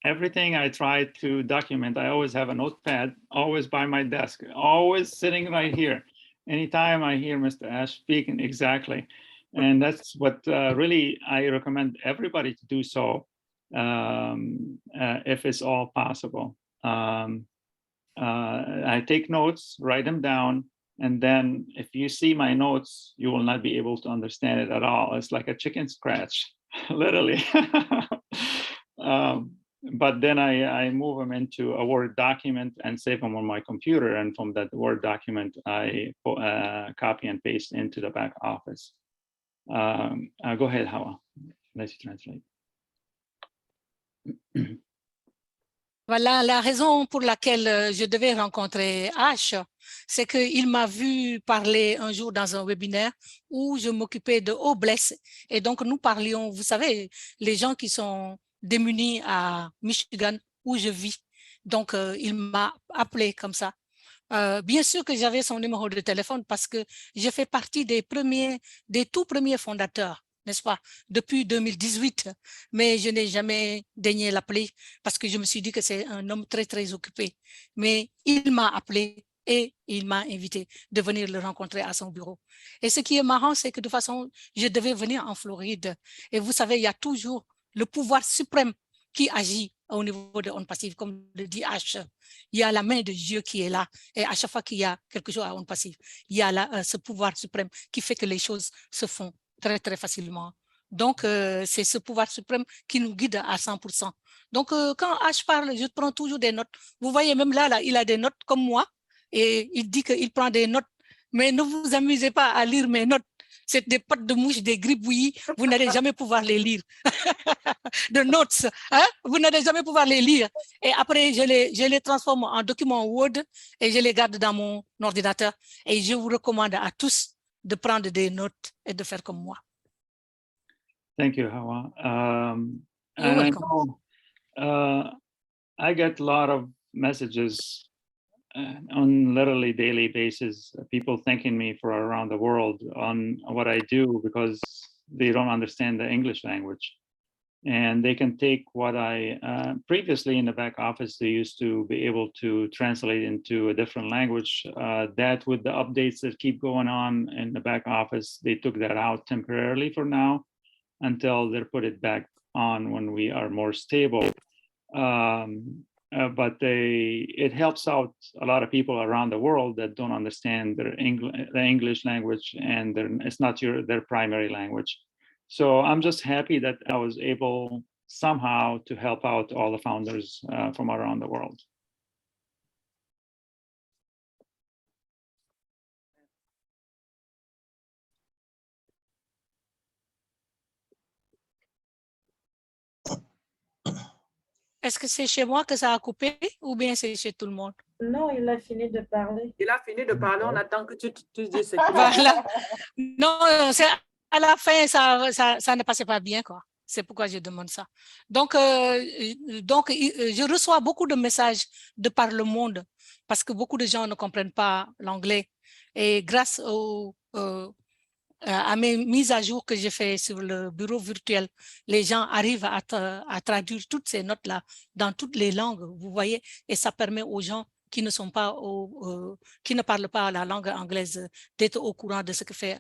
Everything I try to document, I always have a notepad, always by my desk, always sitting right here. Anytime I hear Mr. Ash speaking, exactly. And that's what really I recommend everybody to do so, if it's all possible. I take notes, write them down, and then if you see my notes, you will not be able to understand it at all. It's like a chicken scratch, literally. but then I move them into a Word document and save them on my computer. And from that Word document, I copy and paste into the back office. Go ahead, Hawa. Let you translate. Voilà la raison pour laquelle je devais rencontrer H, c'est qu'il m'a vu parler un jour dans un webinaire où je m'occupais de Obless. Et donc, nous parlions, vous savez, les gens qui sont démunis à Michigan, où je vis. Donc, il m'a appelé comme ça. Bien sûr que j'avais son numéro de téléphone parce que je fais partie des tout premiers fondateurs, n'est-ce pas, depuis 2018, mais je n'ai jamais daigné l'appeler parce que je me suis dit que c'est un homme très, très occupé. Mais il m'a appelé et il m'a invité de venir le rencontrer à son bureau. Et ce qui est marrant, c'est que de toute façon, je devais venir en Floride. Et vous savez, il y a toujours le pouvoir suprême qui agit au niveau de ONPASSIVE, comme le dit H. Il y a la main de Dieu qui est là. Et à chaque fois qu'il y a quelque chose à ONPASSIVE, il y a là, ce pouvoir suprême qui fait que les choses se font très, très facilement. Donc, c'est ce pouvoir suprême qui nous guide à 100%. Donc, quand H parle, je prends toujours des notes. Vous voyez, même là, il a des notes comme moi. Et il dit qu'il prend des notes. Mais ne vous amusez pas à lire mes notes. C'est des pattes de mouche, des gribouillis. Vous n'allez jamais pouvoir les lire. De notes, hein? Vous n'allez jamais pouvoir les lire. Et après, je les transforme en documents Word et je les garde dans mon ordinateur. Et je vous recommande à tous de prendre des notes et de faire comme moi. Thank you, Hawa. You're welcome. I get a lot of messages on literally daily basis, people thanking me for around the world on what I do because they don't understand the English language. And they can take what I previously in the back office, they used to be able to translate into a different language. That with the updates that keep going on in the back office, they took that out temporarily for now until they put it back on when we are more stable. But it helps out a lot of people around the world that don't understand the English language, and it's not their primary language. So I'm just happy that I was able somehow to help out all the founders from around the world. Est-ce que c'est chez moi que ça a coupé ou bien c'est chez tout le monde? Non, il a fini de parler. Il a fini de parler, on attend que tu dises ce qu'il Voilà. Non, à la fin, ça ne passait pas bien, quoi. C'est pourquoi je demande ça. Donc, je reçois beaucoup de messages de par le monde parce que beaucoup de gens ne comprennent pas l'anglais. Et grâce à mes mises à jour que j'ai fait sur le bureau virtuel, les gens arrivent à traduire toutes ces notes-là dans toutes les langues, vous voyez, et ça permet aux gens qui ne sont pas qui ne parlent pas la langue anglaise d'être au courant de ce que fait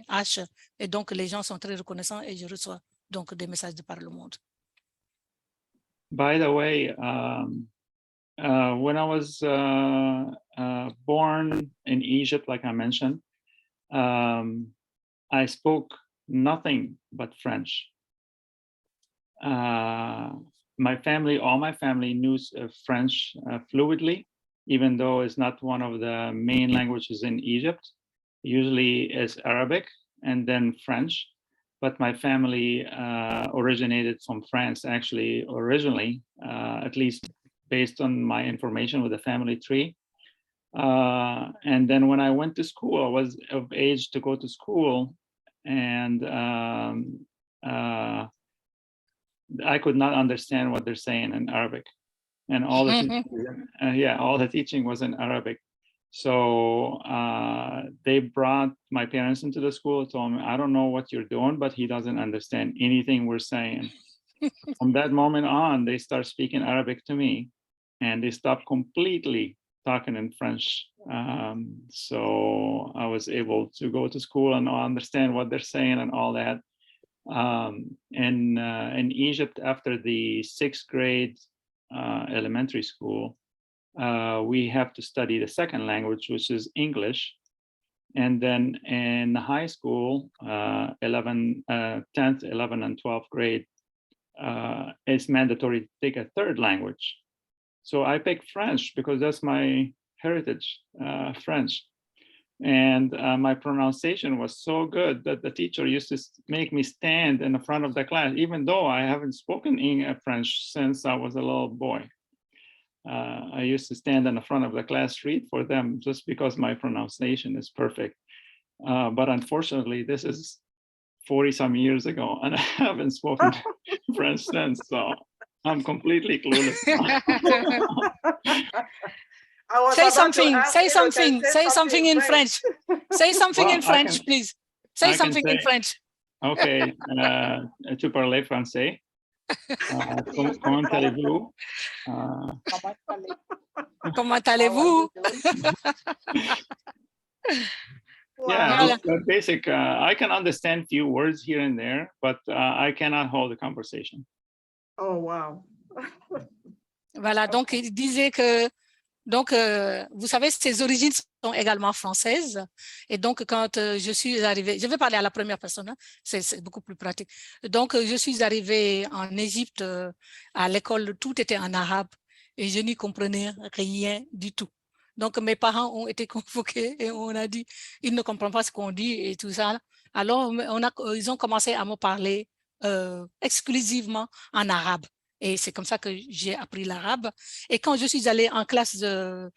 H, et donc les gens sont très reconnaissants et je reçois donc des messages de par le monde. By the way, when I was born in Egypt, like I mentioned, I spoke nothing but French. All my family knew French fluidly, even though it's not one of the main languages in Egypt. Usually it's Arabic and then French, but my family originated from France actually originally, at least based on my information with the family tree. And then when I went to school, I was of age to go to school, and I could not understand what they're saying in Arabic, and all the all the teaching was in Arabic. So they brought my parents into the school, told me, I don't know what you're doing, but he doesn't understand anything we're saying. From that moment on, they start speaking Arabic to me, and they stopped completely talking in French. So I was able to go to school and understand what they're saying and all that. In Egypt, after the 6th grade elementary school, we have to study the second language, which is English. And then in high school, 10th, 11th, and 12th grade, it's mandatory to take a third language. So I picked French because that's my heritage, French. And my pronunciation was so good that the teacher used to make me stand in the front of the class, even though I haven't spoken in French since I was a little boy. I used to stand in the front of the class, read for them, just because my pronunciation is perfect. But unfortunately, this is 40-some years ago, and I haven't spoken French since, so I'm completely clueless. Say something in French. Say something in French, please. Say something in French. Okay, tu parles français? Comment allez-vous? Comment allez-vous? Yeah, basic. I can understand few words here and there, but I cannot hold a conversation. Oh, wow. Voilà, donc il disait que, donc, vous savez, ses origines sont également françaises. Et donc, quand je suis arrivée, je vais parler à la première personne, hein, c'est beaucoup plus pratique. Donc, je suis arrivée en Égypte, à l'école, tout était en arabe et je n'y comprenais rien du tout. Donc, mes parents ont été convoqués et on a dit, ils ne comprennent pas ce qu'on dit et tout ça. Alors, ils ont commencé à me parler exclusivement en arabe. Et c'est comme ça que j'ai appris l'arabe. Et quand je suis allée en classe de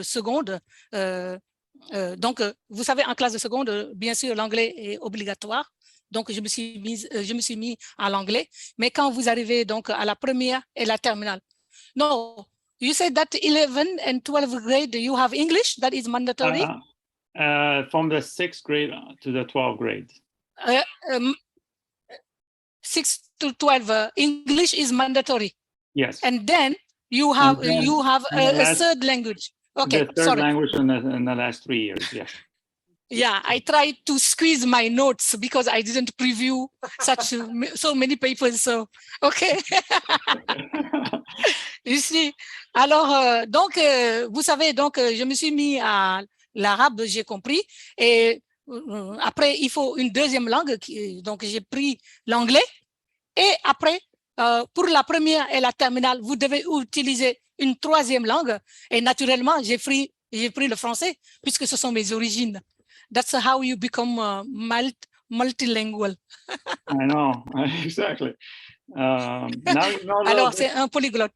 seconde, donc, vous savez, en classe de seconde, bien sûr, l'anglais est obligatoire. Donc, je me suis mis à l'anglais. Mais quand vous arrivez donc à la première et la terminale, no, you said that 11 and 12th grade, you have English, that is mandatory? From the 6th grade to the 12th grade. 6 to 12, English is mandatory. Yes. And then you have a third language. Okay, the third language in the last 3 years, yes. Yeah, I tried to squeeze my notes because I didn't preview so many papers. So, okay. You see, alors, donc, vous savez, donc, je me suis mis à l'arabe, j'ai compris. Et après, il faut une deuxième langue. Donc, j'ai pris l'anglais. Et après, pour la première et la terminale, vous devez utiliser une troisième langue. Et naturellement, j'ai pris le français puisque ce sont mes origines. That's how you become multilingual. I know, exactly. Now you know alors, c'est un polyglotte.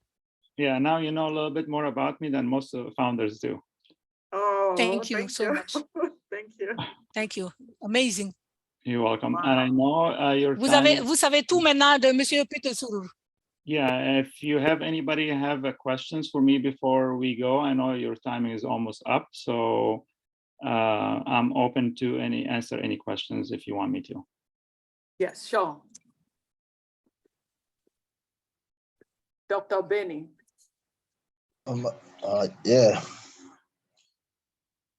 Yeah, now you know a little bit more about me than most of the founders do. Oh, thank you so much. Thank you. Thank you. Amazing. You're welcome. Wow. And I know your vous savez tout maintenant de Monsieur Peter Surur. Yeah, if you have anybody have questions for me before we go, I know your timing is almost up, so I'm open to answer any questions if you want me to. Yes, sure. Dr. Benny. Yeah.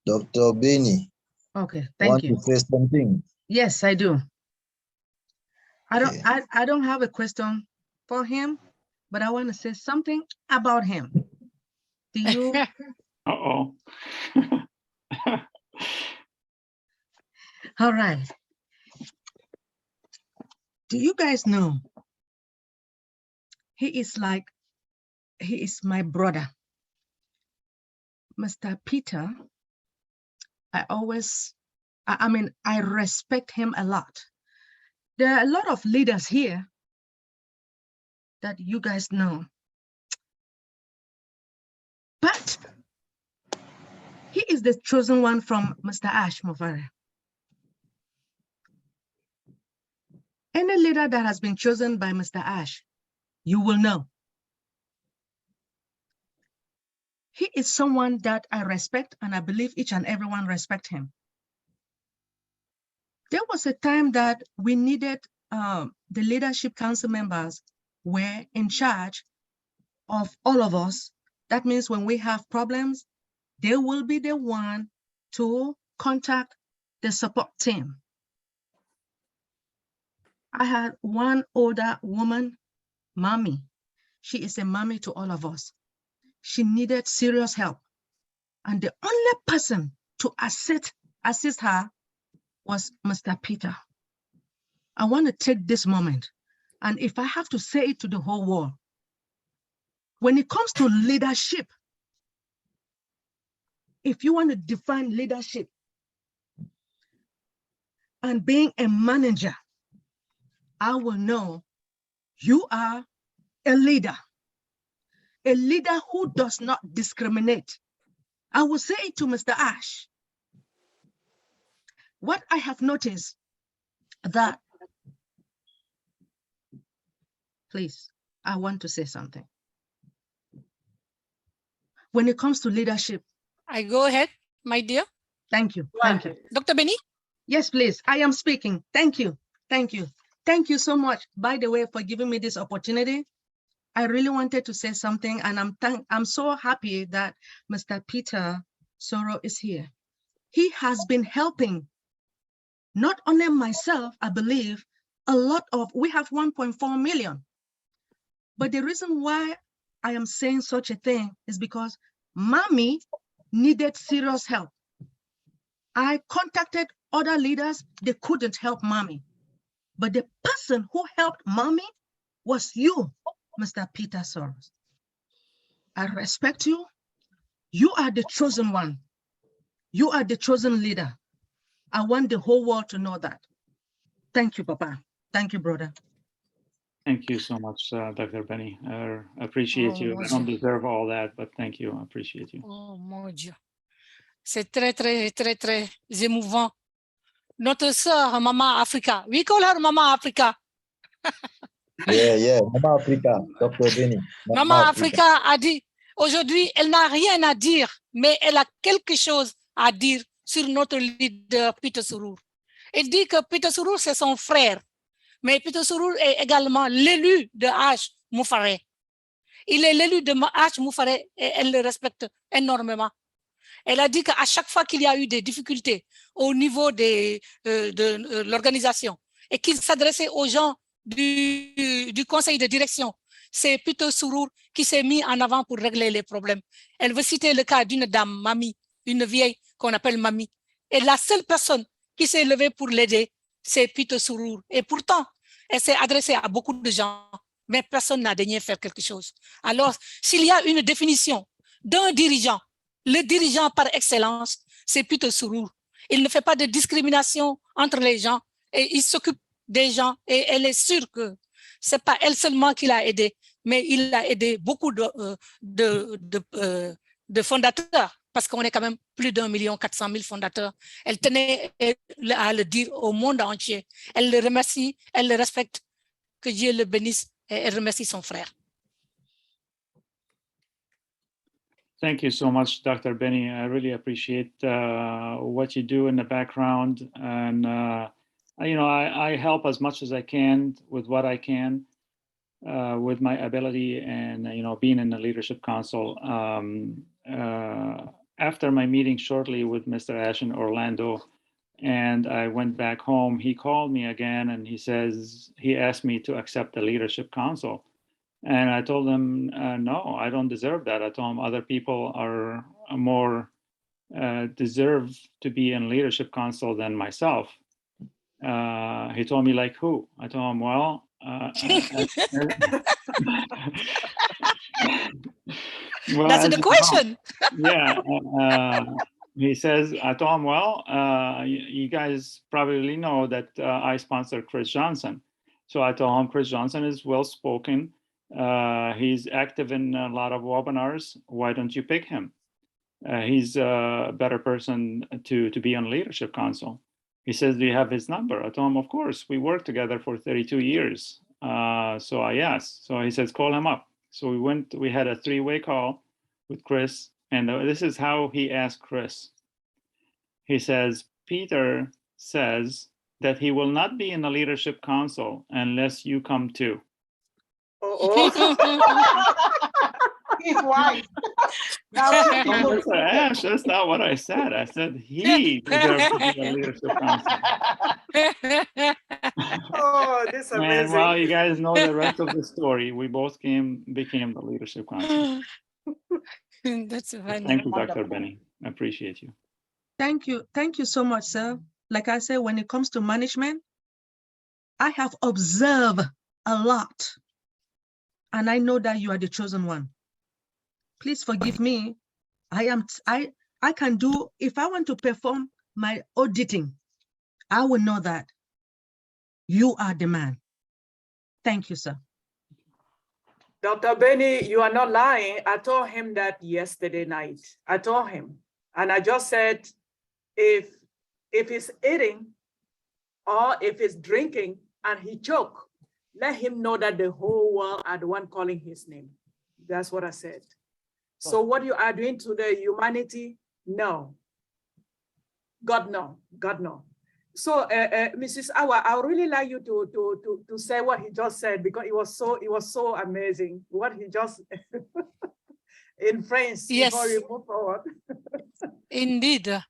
Dr. Benny. Okay, thank you. Want to say something? Yes, I do. I don't have a question for him, but I want to say something about him. Do you? Uh-oh. All right. Do you guys know? He is my brother. Mr. Peter, I respect him a lot. There are a lot of leaders here that you guys know. But he is the chosen one from Mr. Ash Mufare. Any leader that has been chosen by Mr. Ash, you will know. He is someone that I respect, and I believe each and everyone respect him. There was a time that we needed the leadership council members were in charge of all of us. That means when we have problems, they will be the one to contact the support team. I had one older woman, mommy. She is a mommy to all of us. She needed serious help. And the only person to assist her was Mr. Peter. I want to take this moment And if I have to say it to the whole world, when it comes to leadership, if you want to define leadership and being a manager, I will know you are a leader who does not discriminate. I will say it to Mr. Ash. What I have noticed that, please, I want to say something. When it comes to leadership. I go ahead, my dear. Thank you. Thank you. Dr. Benny? Yes, please. I am speaking. Thank you. Thank you. Thank you so much, by the way, for giving me this opportunity. I really wanted to say something, and I'm so happy that Mr. Peter Soro is here. He has been helping not only myself, I believe, a lot of, we have 1.4 million. But the reason why I am saying such a thing is because Mommy needed serious help. I contacted other leaders, they couldn't help Mommy. But the person who helped Mommy was you, Mr. Peter Soros. I respect you. You are the chosen one. You are the chosen leader. I want the whole world to know that. Thank you, Papa. Thank you, brother. Thank you so much, Dr. Benny. I appreciate you. I don't deserve all that, but thank you. I appreciate you. Oh mon Dieu. C'est très, très, très, très émouvant. Notre sœur, Maman Africa. We call her Maman Africa. Yeah, Maman Africa, Dr. Benny. Maman Africa a dit, aujourd'hui, elle n'a rien à dire, mais elle a quelque chose à dire sur notre leader, Peter Sorour. Elle dit que Peter Sorour, c'est son frère, mais Peter Sorour est également l'élu de H. Moufaré. Il est l'élu de H. Moufaré et elle le respecte énormément. Elle a dit qu'à chaque fois qu'il y a eu des difficultés au niveau de l'organisation et qu'il s'adressait aux gens du conseil de direction, c'est Peter Sorour qui s'est mis en avant pour régler les problèmes. Elle veut citer le cas d'une dame, Mamie, une vieille qu'on appelle Mamie. Et la seule personne qui s'est levée pour l'aider, c'est Peter Sorour. Et pourtant, elle s'est adressée à beaucoup de gens, mais personne n'a daigné faire quelque chose. Alors, s'il y a une définition d'un dirigeant, le dirigeant par excellence, c'est Peter Sorour. Il ne fait pas de discrimination entre les gens et il s'occupe des gens et elle est sûre que ce n'est pas elle seulement qui l'a aidé, mais il a aidé beaucoup de fondateurs parce qu'on est quand même plus d'1,4 million fondateurs. Elle tenait à le dire au monde entier. Elle le remercie, elle le respecte, que Dieu le bénisse et elle remercie son frère. Thank you so much, Dr. Benny. I really appreciate what you do in the background. And, you know, I help as much as I can with what I can, with my ability and, you know, being in the Leadership Council. After my meeting shortly with Mr. Ash in Orlando, and I went back home, he called me again and he asked me to accept the Leadership Council. And I told him, no, I don't deserve that. I told him other people are more deserve to be in Leadership Council than myself. He told me, like who? I told him, well, well, that's the question. Yeah. He says, I told him, well, you guys probably know that I sponsor Chris Johnson. So I told him Chris Johnson is well-spoken. He's active in a lot of webinars. Why don't you pick him? He's a better person to be on Leadership Council. He says, do you have his number? I told him, of course, we worked together for 32 years. So I asked. So he says, call him up. So we had a 3-way call with Chris. And this is how he asked Chris. He says, Peter says that he will not be in the Leadership Council unless you come too. He's wise. Ash, that's not what I said. I said he deserves to be a Leadership Council. Oh, this is amazing. And well, you guys know the rest of the story. We both became the Leadership Council. That's funny. Thank you, Dr. Benny. I appreciate you. Thank you. Thank you so much, sir. Like I said, when it comes to management, I have observed a lot. And I know that you are the chosen one. Please forgive me. I can do, if I want to perform my auditing, I will know that you are the man. Thank you, sir. Dr. Benny, you are not lying. I told him that yesterday night. I told him, and I just said, if he's eating or if he's drinking and he choke, let him know that the whole world are the one calling his name. That's what I said. So what you are doing to the humanity, no. God no, God no. So Mrs. Awa, I would really like you to say what he just said, because it was so amazing what he just in French. Yes. Before we move forward. Indeed.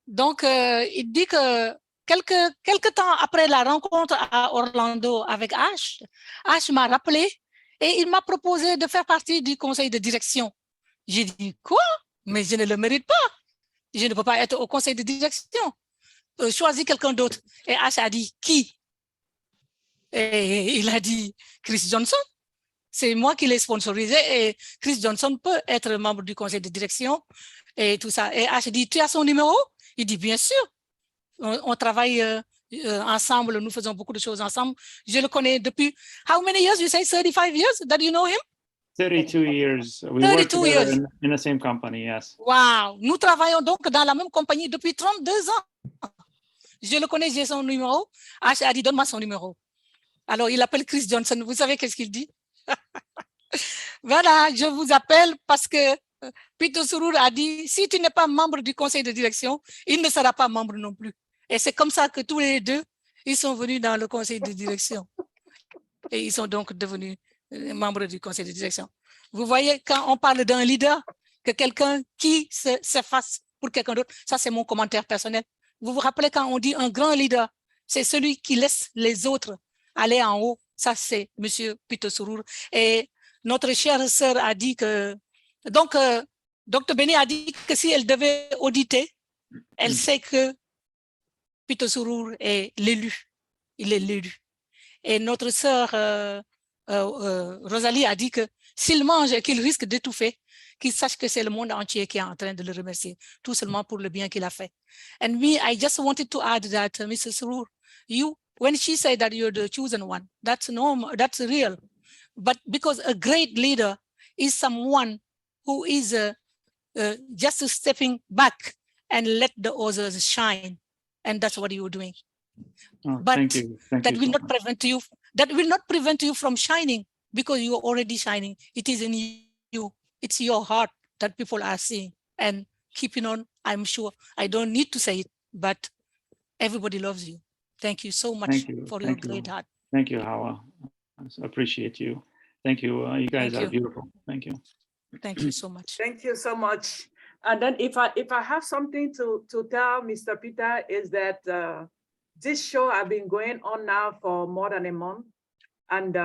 Donc, il dit que quelques temps après la rencontre à Orlando avec Ash m'a rappelé et il m'a proposé de faire partie du conseil de direction. J'ai dit, quoi? Mais je ne le mérite pas. Je ne peux pas être au conseil de direction. Choisis quelqu'un d'autre. Et Ash a dit, qui? Et il a dit, Chris Johnson. C'est moi qui l'ai sponsorisé et Chris Johnson peut être membre du conseil de direction et tout ça. Et Ash dit, tu as son numéro? Il dit, bien sûr. On travaille ensemble, nous faisons beaucoup de choses ensemble. Je le connais depuis, how many years? You say 35 years that you know him? 32 years. We 32 work together years. in the same company, yes. Wow. Nous travaillons donc dans la même compagnie depuis 32 ans. Je le connais, j'ai son numéro. Ash a dit, donne-moi son numéro. Alors, il appelle Chris Johnson. Vous savez qu'est-ce qu'il dit? Voilà, je vous appelle parce que Peter Surur a dit, si tu n'es pas membre du conseil de direction, il ne sera pas membre non plus. Et c'est comme ça que tous les deux, ils sont venus dans le conseil de direction. Et ils sont donc devenus membres du conseil de direction. Vous voyez, quand on parle d'un leader, que quelqu'un qui s'efface pour quelqu'un d'autre, ça c'est mon commentaire personnel. Vous vous rappelez quand on dit un grand leader, c'est celui qui laisse les autres aller en haut. Ça c'est M. Peter Surur. Et notre chère sœur a dit que, donc, Dr. Benny a dit que si elle devait auditer, elle sait que Peter Surur est l'élu. Il est l'élu. Et notre sœur Rosalie a dit que s'il mange et qu'il risque d'étouffer, qu'il sache que c'est le monde entier qui est en train de le remercier, tout seulement pour le bien qu'il a fait. And me, I just wanted to add that, Mrs. Surur, you, when she said that you're the chosen one, that's normal, that's real. But because a great leader is someone who is just stepping back and let the others shine. And that's what you're doing. Oh, but thank you. Thank that you will so not much. prevent you. That will not prevent you from shining because you are already shining. It is in you. It's your heart that people are seeing and keeping on. I'm sure I don't need to say it, but everybody loves you. Thank you so much Thank you. for your Thank you. great heart. Thank you, Hawa. I appreciate you. Thank you. You guys Thank are you. beautiful. Thank you. Thank you so much. Thank you so much. And then if I have something to tell Mr. Peter is that this show has been going on now for more than a month, and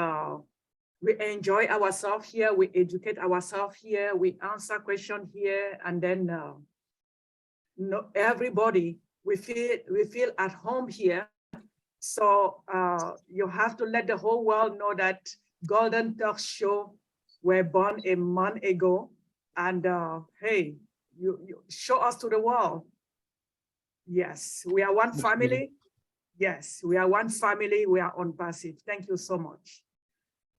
we enjoy ourselves here, we educate ourselves here, we answer questions here, and then everybody, we feel at home here. So you have to let the whole world know that Golden Talk Show were born a month ago, and hey, you show us to the world. Yes, we are one family. Yes, we are one family. We are ONPASSIVE. Thank you so much.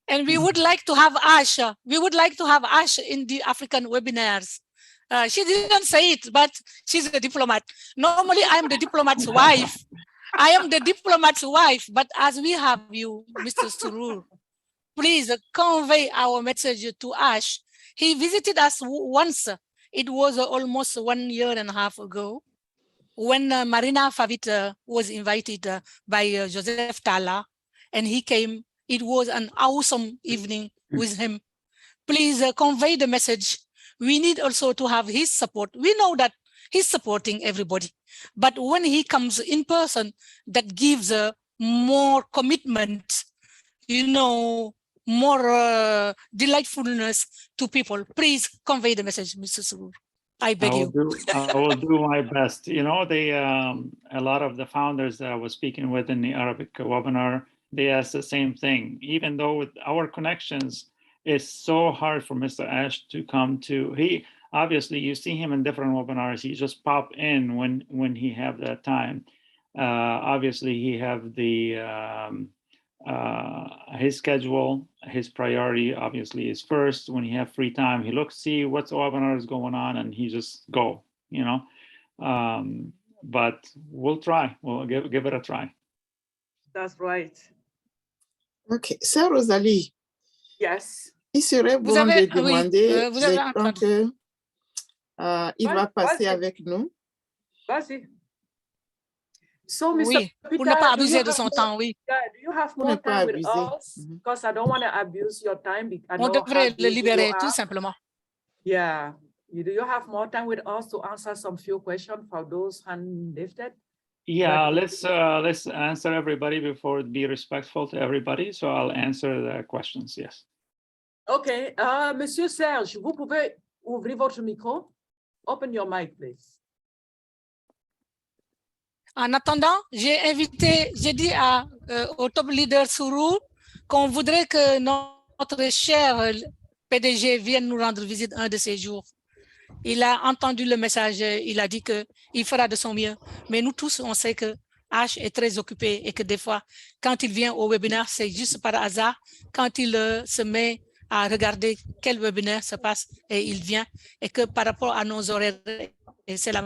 And we would like to have Ash. We would like to have Ash in the African webinars. She didn't say it, but she's a diplomat. Normally, I'm the diplomat's wife. I am the diplomat's wife, but as we have you, Mr. Surur, please convey our message to Ash. He visited us once. It was almost 1.5 years ago when Marina Favit was invited by Joseph Tala, and he came. It was an awesome evening with him. Please convey the message. We need also to have his support. We know that he's supporting everybody, but when he comes in person, that gives more commitment, you know, more delightfulness to people. Please convey the message, Mr. Surur. I beg you. I will do my best. You know, a lot of the founders that I was speaking with in the Arabic webinar, they asked the same thing. Even though with our connections, it's so hard for Mr. Ash to come to. He obviously, you see him in different webinars. He just pop in when he have that time. Obviously, he have the his schedule, his priority obviously is first. When he have free time, he looks, see what's webinar is going on, and he just go, you know. But we'll try. We'll give it a try. That's right. Ok. Sœur Rosalie. Yes. Il serait bon de demander donc, il va passer avec nous. Vas-y. So, Mr. Oui, Peter, pour ne pas abuser de son temps, oui. do you have more time with us? Because I don't want to abuse your time. On devrait le libérer tout simplement. Yeah. Do you have more time with us to answer some few questions for those hand lifted? Yeah, let's answer everybody before be respectful to everybody. So I'll answer the questions. Yes. Okay. Monsieur Serge, vous pouvez ouvrir votre micro? Open your mic, please. En attendant, j'ai dit au top leader Sourou qu'on voudrait que notre cher PDG vienne nous rendre visite un de ces jours. Il a entendu le message, il a dit qu'il fera de son mieux. Mais nous tous, on sait que H est très occupé et que des fois, quand il vient au webinaire, c'est juste par hasard. Quand il se met à regarder quel webinaire se passe et il vient, et que par rapport à nos horaires, et c'est la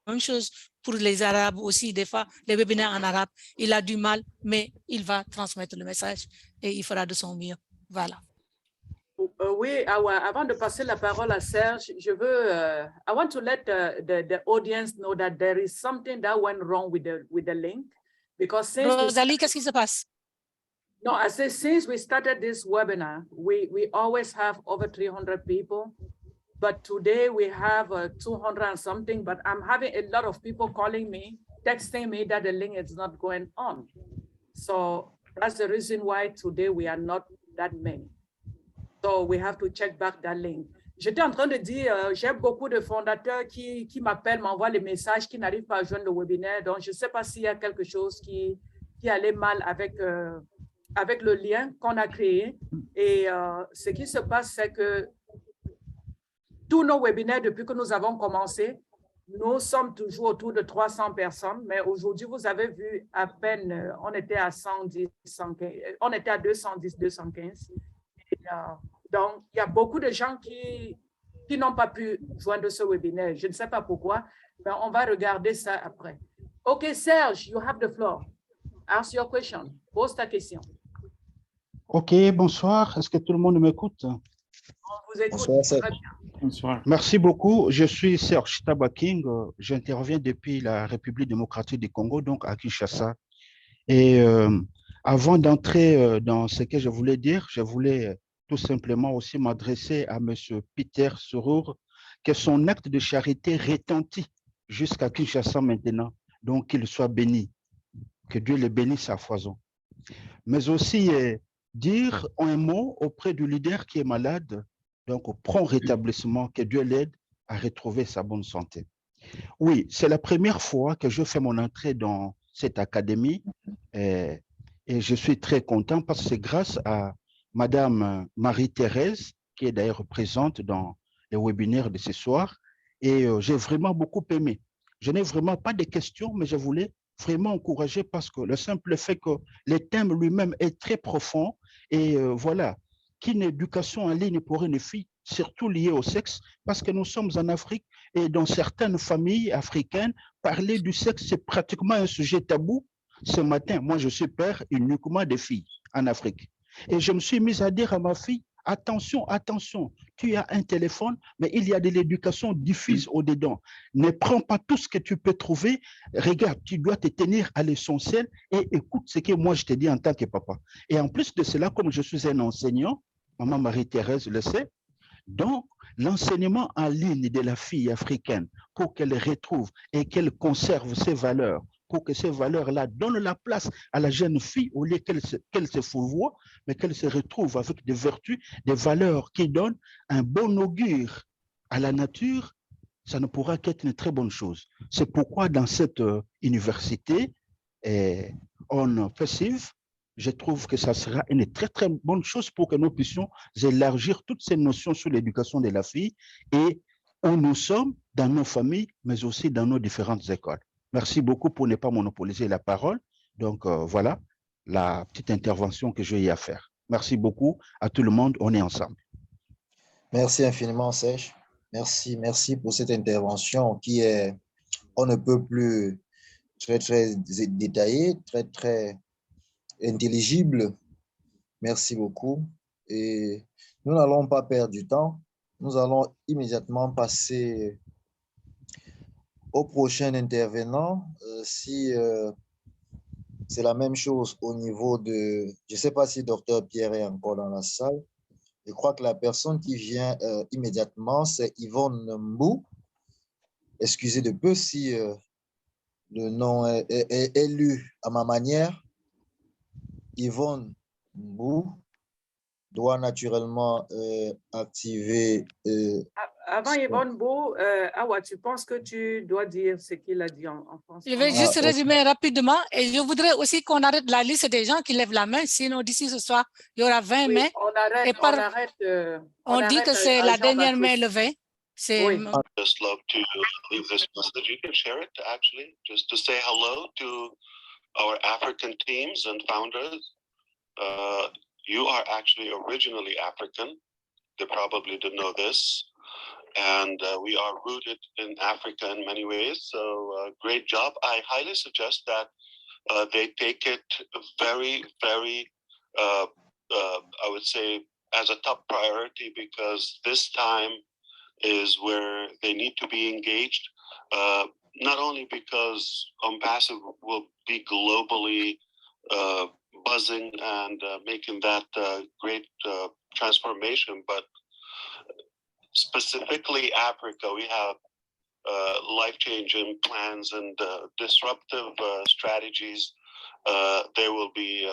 même chose pour les Arabes aussi, des fois, les webinaires en arabe, il a du mal, mais il va transmettre le message et il fera de son mieux. Voilà. Oui, avant de passer la parole à Serge, je veux, I want to let the audience know that there is something that went wrong with the link. Because since Rosalie, qu'est-ce qui se passe? No, I say since we started this webinar, we always have over 300 people. But today we have 200 and something, but I'm having a lot of people calling me, texting me that the link is not going on. So that's the reason why today we are not that many. So we have to check back that link. J'étais en train de dire, j'ai beaucoup de fondateurs qui m'appellent, m'envoient les messages, qui n'arrivent pas à joindre le webinaire. Donc, je ne sais pas s'il y a quelque chose qui allait mal avec le lien qu'on a créé. Et ce qui se passe, c'est que tous nos webinaires, depuis que nous avons commencé, nous sommes toujours autour de 300 personnes, mais aujourd'hui, vous avez vu à peine, on était à 110, 115, on était à 210, 215. Et, donc, il y a beaucoup de gens qui n'ont pas pu joindre ce webinaire. Je ne sais pas pourquoi, mais on va regarder ça après. OK, Serge, you have the floor. Ask your question. Pose ta question. OK, bonsoir. Est-ce que tout le monde m'écoute? On vous écoute. Bonsoir, Très bien. Bonsoir. Merci beaucoup. Je suis Serge Tabaking. J'interviens depuis la République démocratique du Congo, donc à Kinshasa. Et avant d'entrer dans ce que je voulais dire, je voulais tout simplement aussi m'adresser à M. Peter Sorour, que son acte de charité retentit jusqu'à Kinshasa maintenant. Donc, qu'il soit béni. Que Dieu le bénisse à foison. Mais aussi dire un mot auprès du leader qui est malade, donc au prompt rétablissement, que Dieu l'aide à retrouver sa bonne santé. Oui, c'est la première fois que je fais mon entrée dans cette académie et je suis très content parce que c'est grâce à Madame Marie-Thérèse, qui est d'ailleurs présente dans les webinaires de ce soir, et j'ai vraiment beaucoup aimé. Je n'ai vraiment pas de questions, mais je voulais vraiment encourager parce que le simple fait que le thème lui-même est très profond et voilà, qu'une éducation en ligne pour une fille, surtout liée au sexe, parce que nous sommes en Afrique et dans certaines familles africaines, parler du sexe, c'est pratiquement un sujet tabou. Ce matin, moi, je suis père uniquement des filles en Afrique. Et je me suis mis à dire à ma fille, attention, attention, tu as un téléphone, mais il y a de l'éducation diffuse au-dedans. Ne prends pas tout ce que tu peux trouver. Regarde, tu dois te tenir à l'essentiel et écoute ce que moi je te dis en tant que papa. Et en plus de cela, comme je suis un enseignant, maman Marie-Thérèse le sait, donc l'enseignement en ligne de la fille africaine pour qu'elle retrouve et qu'elle conserve ses valeurs, pour que ces valeurs-là donnent la place à la jeune fille au lieu qu'elle se fourvoie, mais qu'elle se retrouve avec des vertus, des valeurs qui donnent un bon augure à la nature, ça ne pourra qu'être une très bonne chose. C'est pourquoi dans cette université, ONPASSIVE, je trouve que ça sera une très, très bonne chose pour que nous puissions élargir toutes ces notions sur l'éducation de la fille et où nous sommes dans nos familles, mais aussi dans nos différentes écoles. Merci beaucoup pour ne pas monopoliser la parole. Donc, voilà la petite intervention que j'ai à faire. Merci beaucoup à tout le monde. On est ensemble. Merci infiniment, Serge. Merci pour cette intervention qui est, on ne peut plus, très, très détaillée, très, très intelligible. Merci beaucoup. Et nous n'allons pas perdre du temps. Nous allons immédiatement passer au prochain intervenant. Si c'est la même chose au niveau de... Je ne sais pas si Dr Pierre est encore dans la salle. Je crois que la personne qui vient immédiatement, c'est Yvonne Mbou. Excusez de peu si le nom est lu à ma manière. Yvonne Mbou doit naturellement activer... Avant Yvonne Beau, Awa, tu penses que tu dois dire ce qu'il a dit en français? Je vais juste résumer rapidement et je voudrais aussi qu'on arrête la liste des gens qui lèvent la main, sinon d'ici ce soir, il y aura 20 mains. On dit que c'est la dernière main levée. I'd just love to leave this message. You can share it, actually, just to say hello to our African teams and founders. You are actually originally African. They probably didn't know this. And we are rooted in Africa in many ways. So great job. I highly suggest that they take it very, very, I would say, as a top priority, because this time is where they need to be engaged, not only because ONPASSIVE will be globally buzzing and making that great transformation, but specifically Africa, we have life-changing plans and disruptive strategies. They will be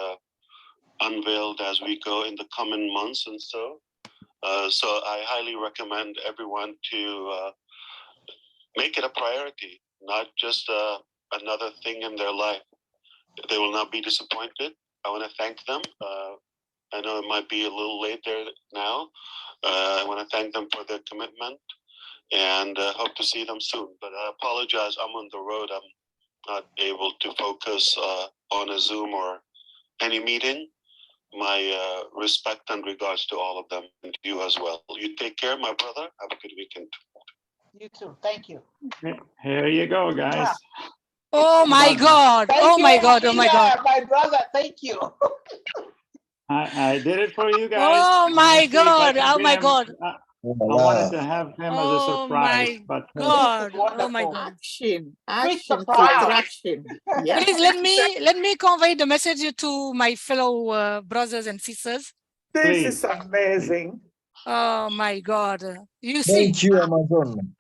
unveiled as we go in the coming months and so. So I highly recommend everyone to make it a priority, not just another thing in their life. They will not be disappointed. I want to thank them. I know it might be a little late there now. I want to thank them for their commitment and hope to see them soon. But I apologize, I'm on the road. I'm not able to focus on a Zoom or any meeting. My respect and regards to all of them and you as well. You take care, my brother. Have a good weekend. You too. Thank you. Here you go, guys. Oh my God. Oh my God. Oh my God. My brother, thank you. I did it for you guys. Oh my God. Oh my God. I wanted to have him as a surprise, but God. Oh my God. Action to action. Yeah. Please let me convey the message to my fellow brothers and sisters. This is amazing. Oh my God. You see. Thank you, Amazon.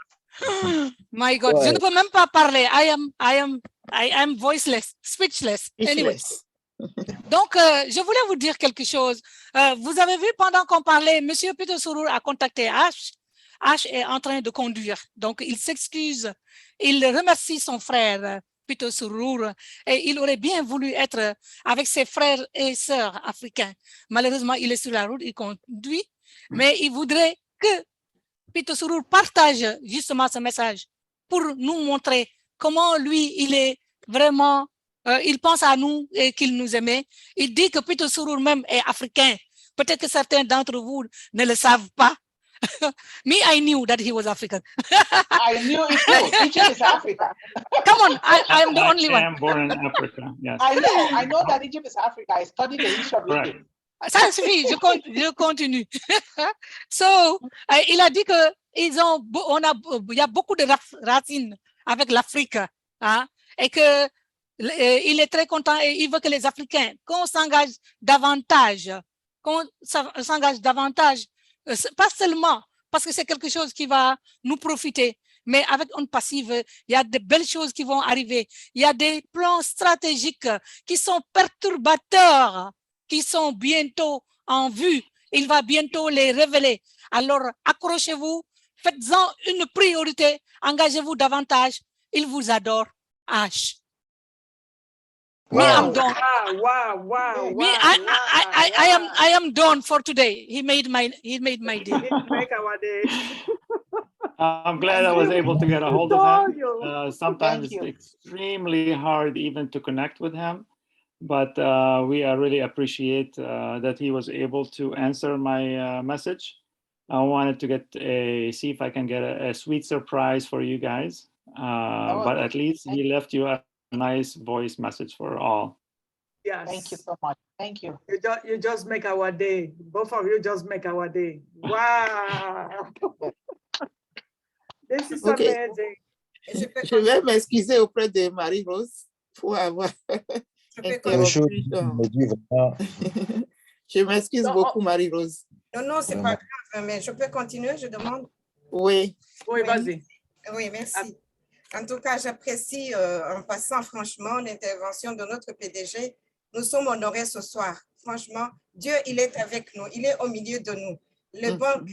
My God. Je ne peux même pas parler. I am voiceless, speechless. Anyways. Donc, je voulais vous dire quelque chose. Vous avez vu, pendant qu'on parlait, M. Peter Sourour a contacté H. H est en train de conduire. Donc, il s'excuse. Il remercie son frère, Peter Sourour, et il aurait bien voulu être avec ses frères et sœurs africains. Malheureusement, il est sur la route, il conduit, mais il voudrait que Peter Sourour partage justement ce message pour nous montrer comment lui, il est vraiment... il pense à nous et qu'il nous aimait. Il dit que Peter Sourour même est africain. Peut-être que certains d'entre vous ne le savent pas. Me, I knew that he was African. I knew it too. Egypt is Africa. Come on, I am the only one. I am born in Africa, yes. I know that Egypt is Africa. I studied the history of Egypt. Ça suffit, je continue. So, il a dit que il y a beaucoup de racines avec l'Afrique, hein, et que il est très content et il veut que les Africains, qu'on s'engage davantage, pas seulement parce que c'est quelque chose qui va nous profiter, mais avec ONPASSIVE, il y a de belles choses qui vont arriver. Il y a des plans stratégiques qui sont perturbateurs, qui sont bientôt en vue. Il va bientôt les révéler. Alors, accrochez-vous, faites-en une priorité, engagez-vous davantage. Il vous adore. H. Me, Wow, I'm done. wow, wow, Me, wow, I am done for today. He made my day. It make our day. I'm glad I was able to get a hold of him. Sometimes it's extremely hard even to connect with him, but we really appreciate that he was able to answer my message. I wanted to see if I can get a sweet surprise for you guys, but at least he left you a nice voice message for all. Yes. Thank you so much. Thank you. You just make our day. Both of you just make our day. Wow. This is amazing. Je vais m'excuser auprès de Marie-Rose pour avoir interrompu. Je m'excuse beaucoup, Marie-Rose. Non, c'est pas grave, mais je peux continuer, je demande. Oui. Oui, vas-y. Oui, merci. En tout cas, j'apprécie en passant franchement l'intervention de notre PDG. Nous sommes honorés ce soir. Franchement, Dieu, il est avec nous, il est au milieu de nous. Les bonnes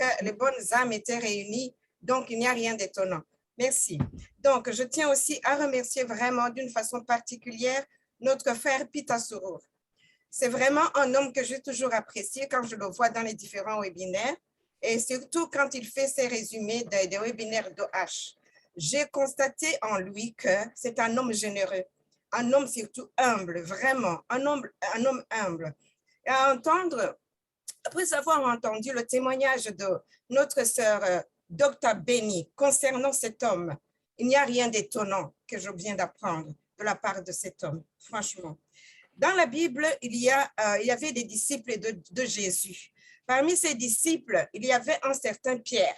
âmes étaient réunies, donc il n'y a rien d'étonnant. Merci. Donc, je tiens aussi à remercier vraiment d'une façon particulière notre frère Pita Surur. C'est vraiment un homme que j'ai toujours apprécié quand je le vois dans les différents webinaires et surtout quand il fait ses résumés des webinaires d'OH. J'ai constaté en lui que c'est un homme généreux, un homme surtout humble, vraiment, un homme humble. Et à entendre, après avoir entendu le témoignage de notre sœur Dr. Benny concernant cet homme, il n'y a rien d'étonnant que je viens d'apprendre de la part de cet homme, franchement. Dans la Bible, il y avait des disciples de Jésus. Parmi ces disciples, il y avait un certain Pierre.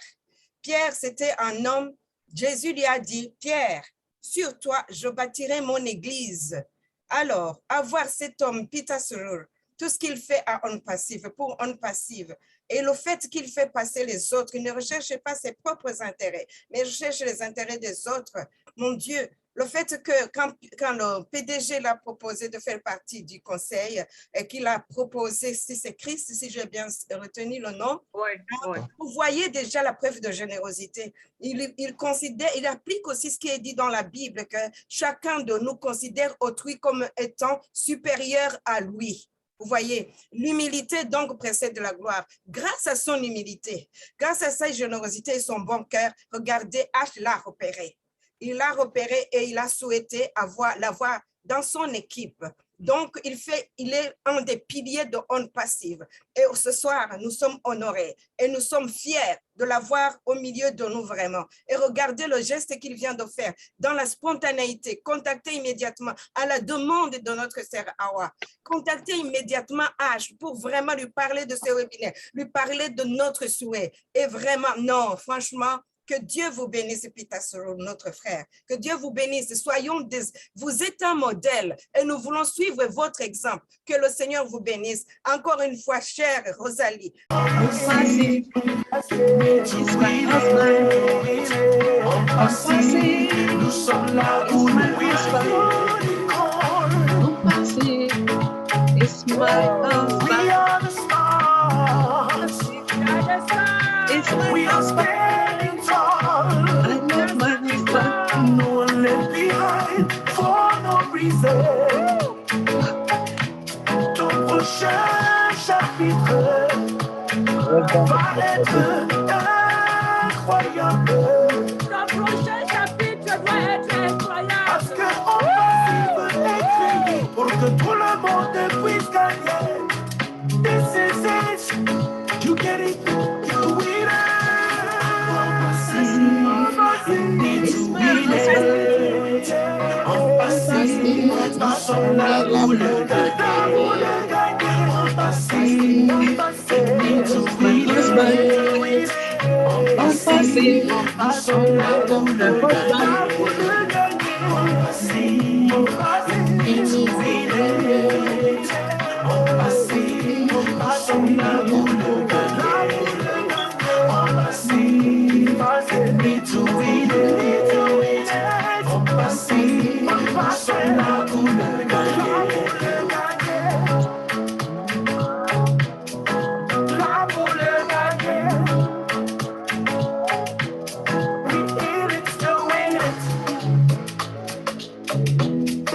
Pierre, c'était un homme. Jésus lui a dit, Pierre, sur toi, je bâtirai mon église. Alors, avoir cet homme, Pita Surur, tout ce qu'il fait à ONPASSIVE, pour ONPASSIVE, et le fait qu'il fait passer les autres, il ne recherche pas ses propres intérêts, mais recherche les intérêts des autres. Mon Dieu, le fait que quand le PDG l'a proposé de faire partie du conseil et qu'il a proposé, si c'est Christ, si j'ai bien retenu le nom, vous voyez déjà la preuve de générosité. Il considère, il applique aussi ce qui est dit dans la Bible, que chacun de nous considère autrui comme étant supérieur à lui. Vous voyez, l'humilité donc précède la gloire. Grâce à son humilité, grâce à sa générosité et son bon cœur, regardez, H l'a repéré. Il l'a repéré et il a souhaité l'avoir dans son équipe. Donc, il est un des piliers de ONPASSIVE. Et ce soir, nous sommes honorés et nous sommes fiers de l'avoir au milieu de nous vraiment. Et regardez le geste qu'il vient de faire dans la spontanéité. Contactez immédiatement à la demande de notre sœur Awa. Contactez immédiatement H pour vraiment lui parler de ce webinaire, lui parler de notre souhait. Et vraiment, non, franchement, que Dieu vous bénisse, Pita Surur, notre frère. Que Dieu vous bénisse. Vous êtes un modèle et nous voulons suivre votre exemple. Que le Seigneur vous bénisse. Encore une fois, chère Rosalie. Nous sommes là pour It's my husband. We are the stars. We are standing tall. I love my husband. No one left behind for no reason. Ton prochain chapitre va être incroyable. Ton prochain chapitre doit être incroyable. Parce que ONPASSIVE est créé pour que tout le monde puisse gagner. This is it. You get it. You win it. Nous sommes là pour le gagner. ONPASSIVE. Nous sommes là pour le gagner.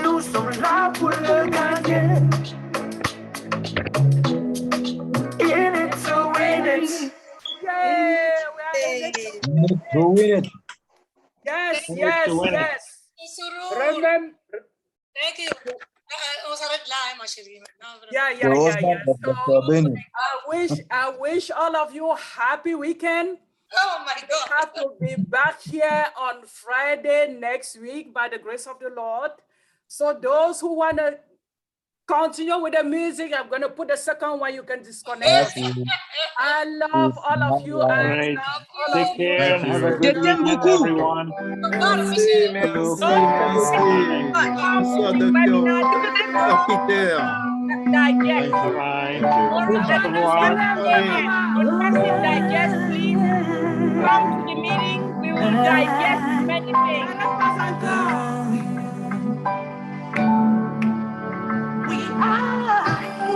Nous sommes là pour le gagner. You win it. Yes, Win it, yes, you win it. yes. Remember, Thank you. On s'arrête là, hein, ma chérie. maintenant, vraiment. yeah, So, yeah, yeah, yeah. Dr. Benny. I wish all of you a happy weekend. Oh my We God. have to be back here on Friday next week by the grace of the Lord. So those who want to continue with the music, I'm going to put the second one. You can disconnect yourself. I love all of you. I Great. love all Take of you. care and have a good weekend, everyone. Merci, merci, merci. Bonsoir, docteur Peter. Bye bye. Au revoir. ONPASSIVE Digest, please come to the meeting. We will digest many things.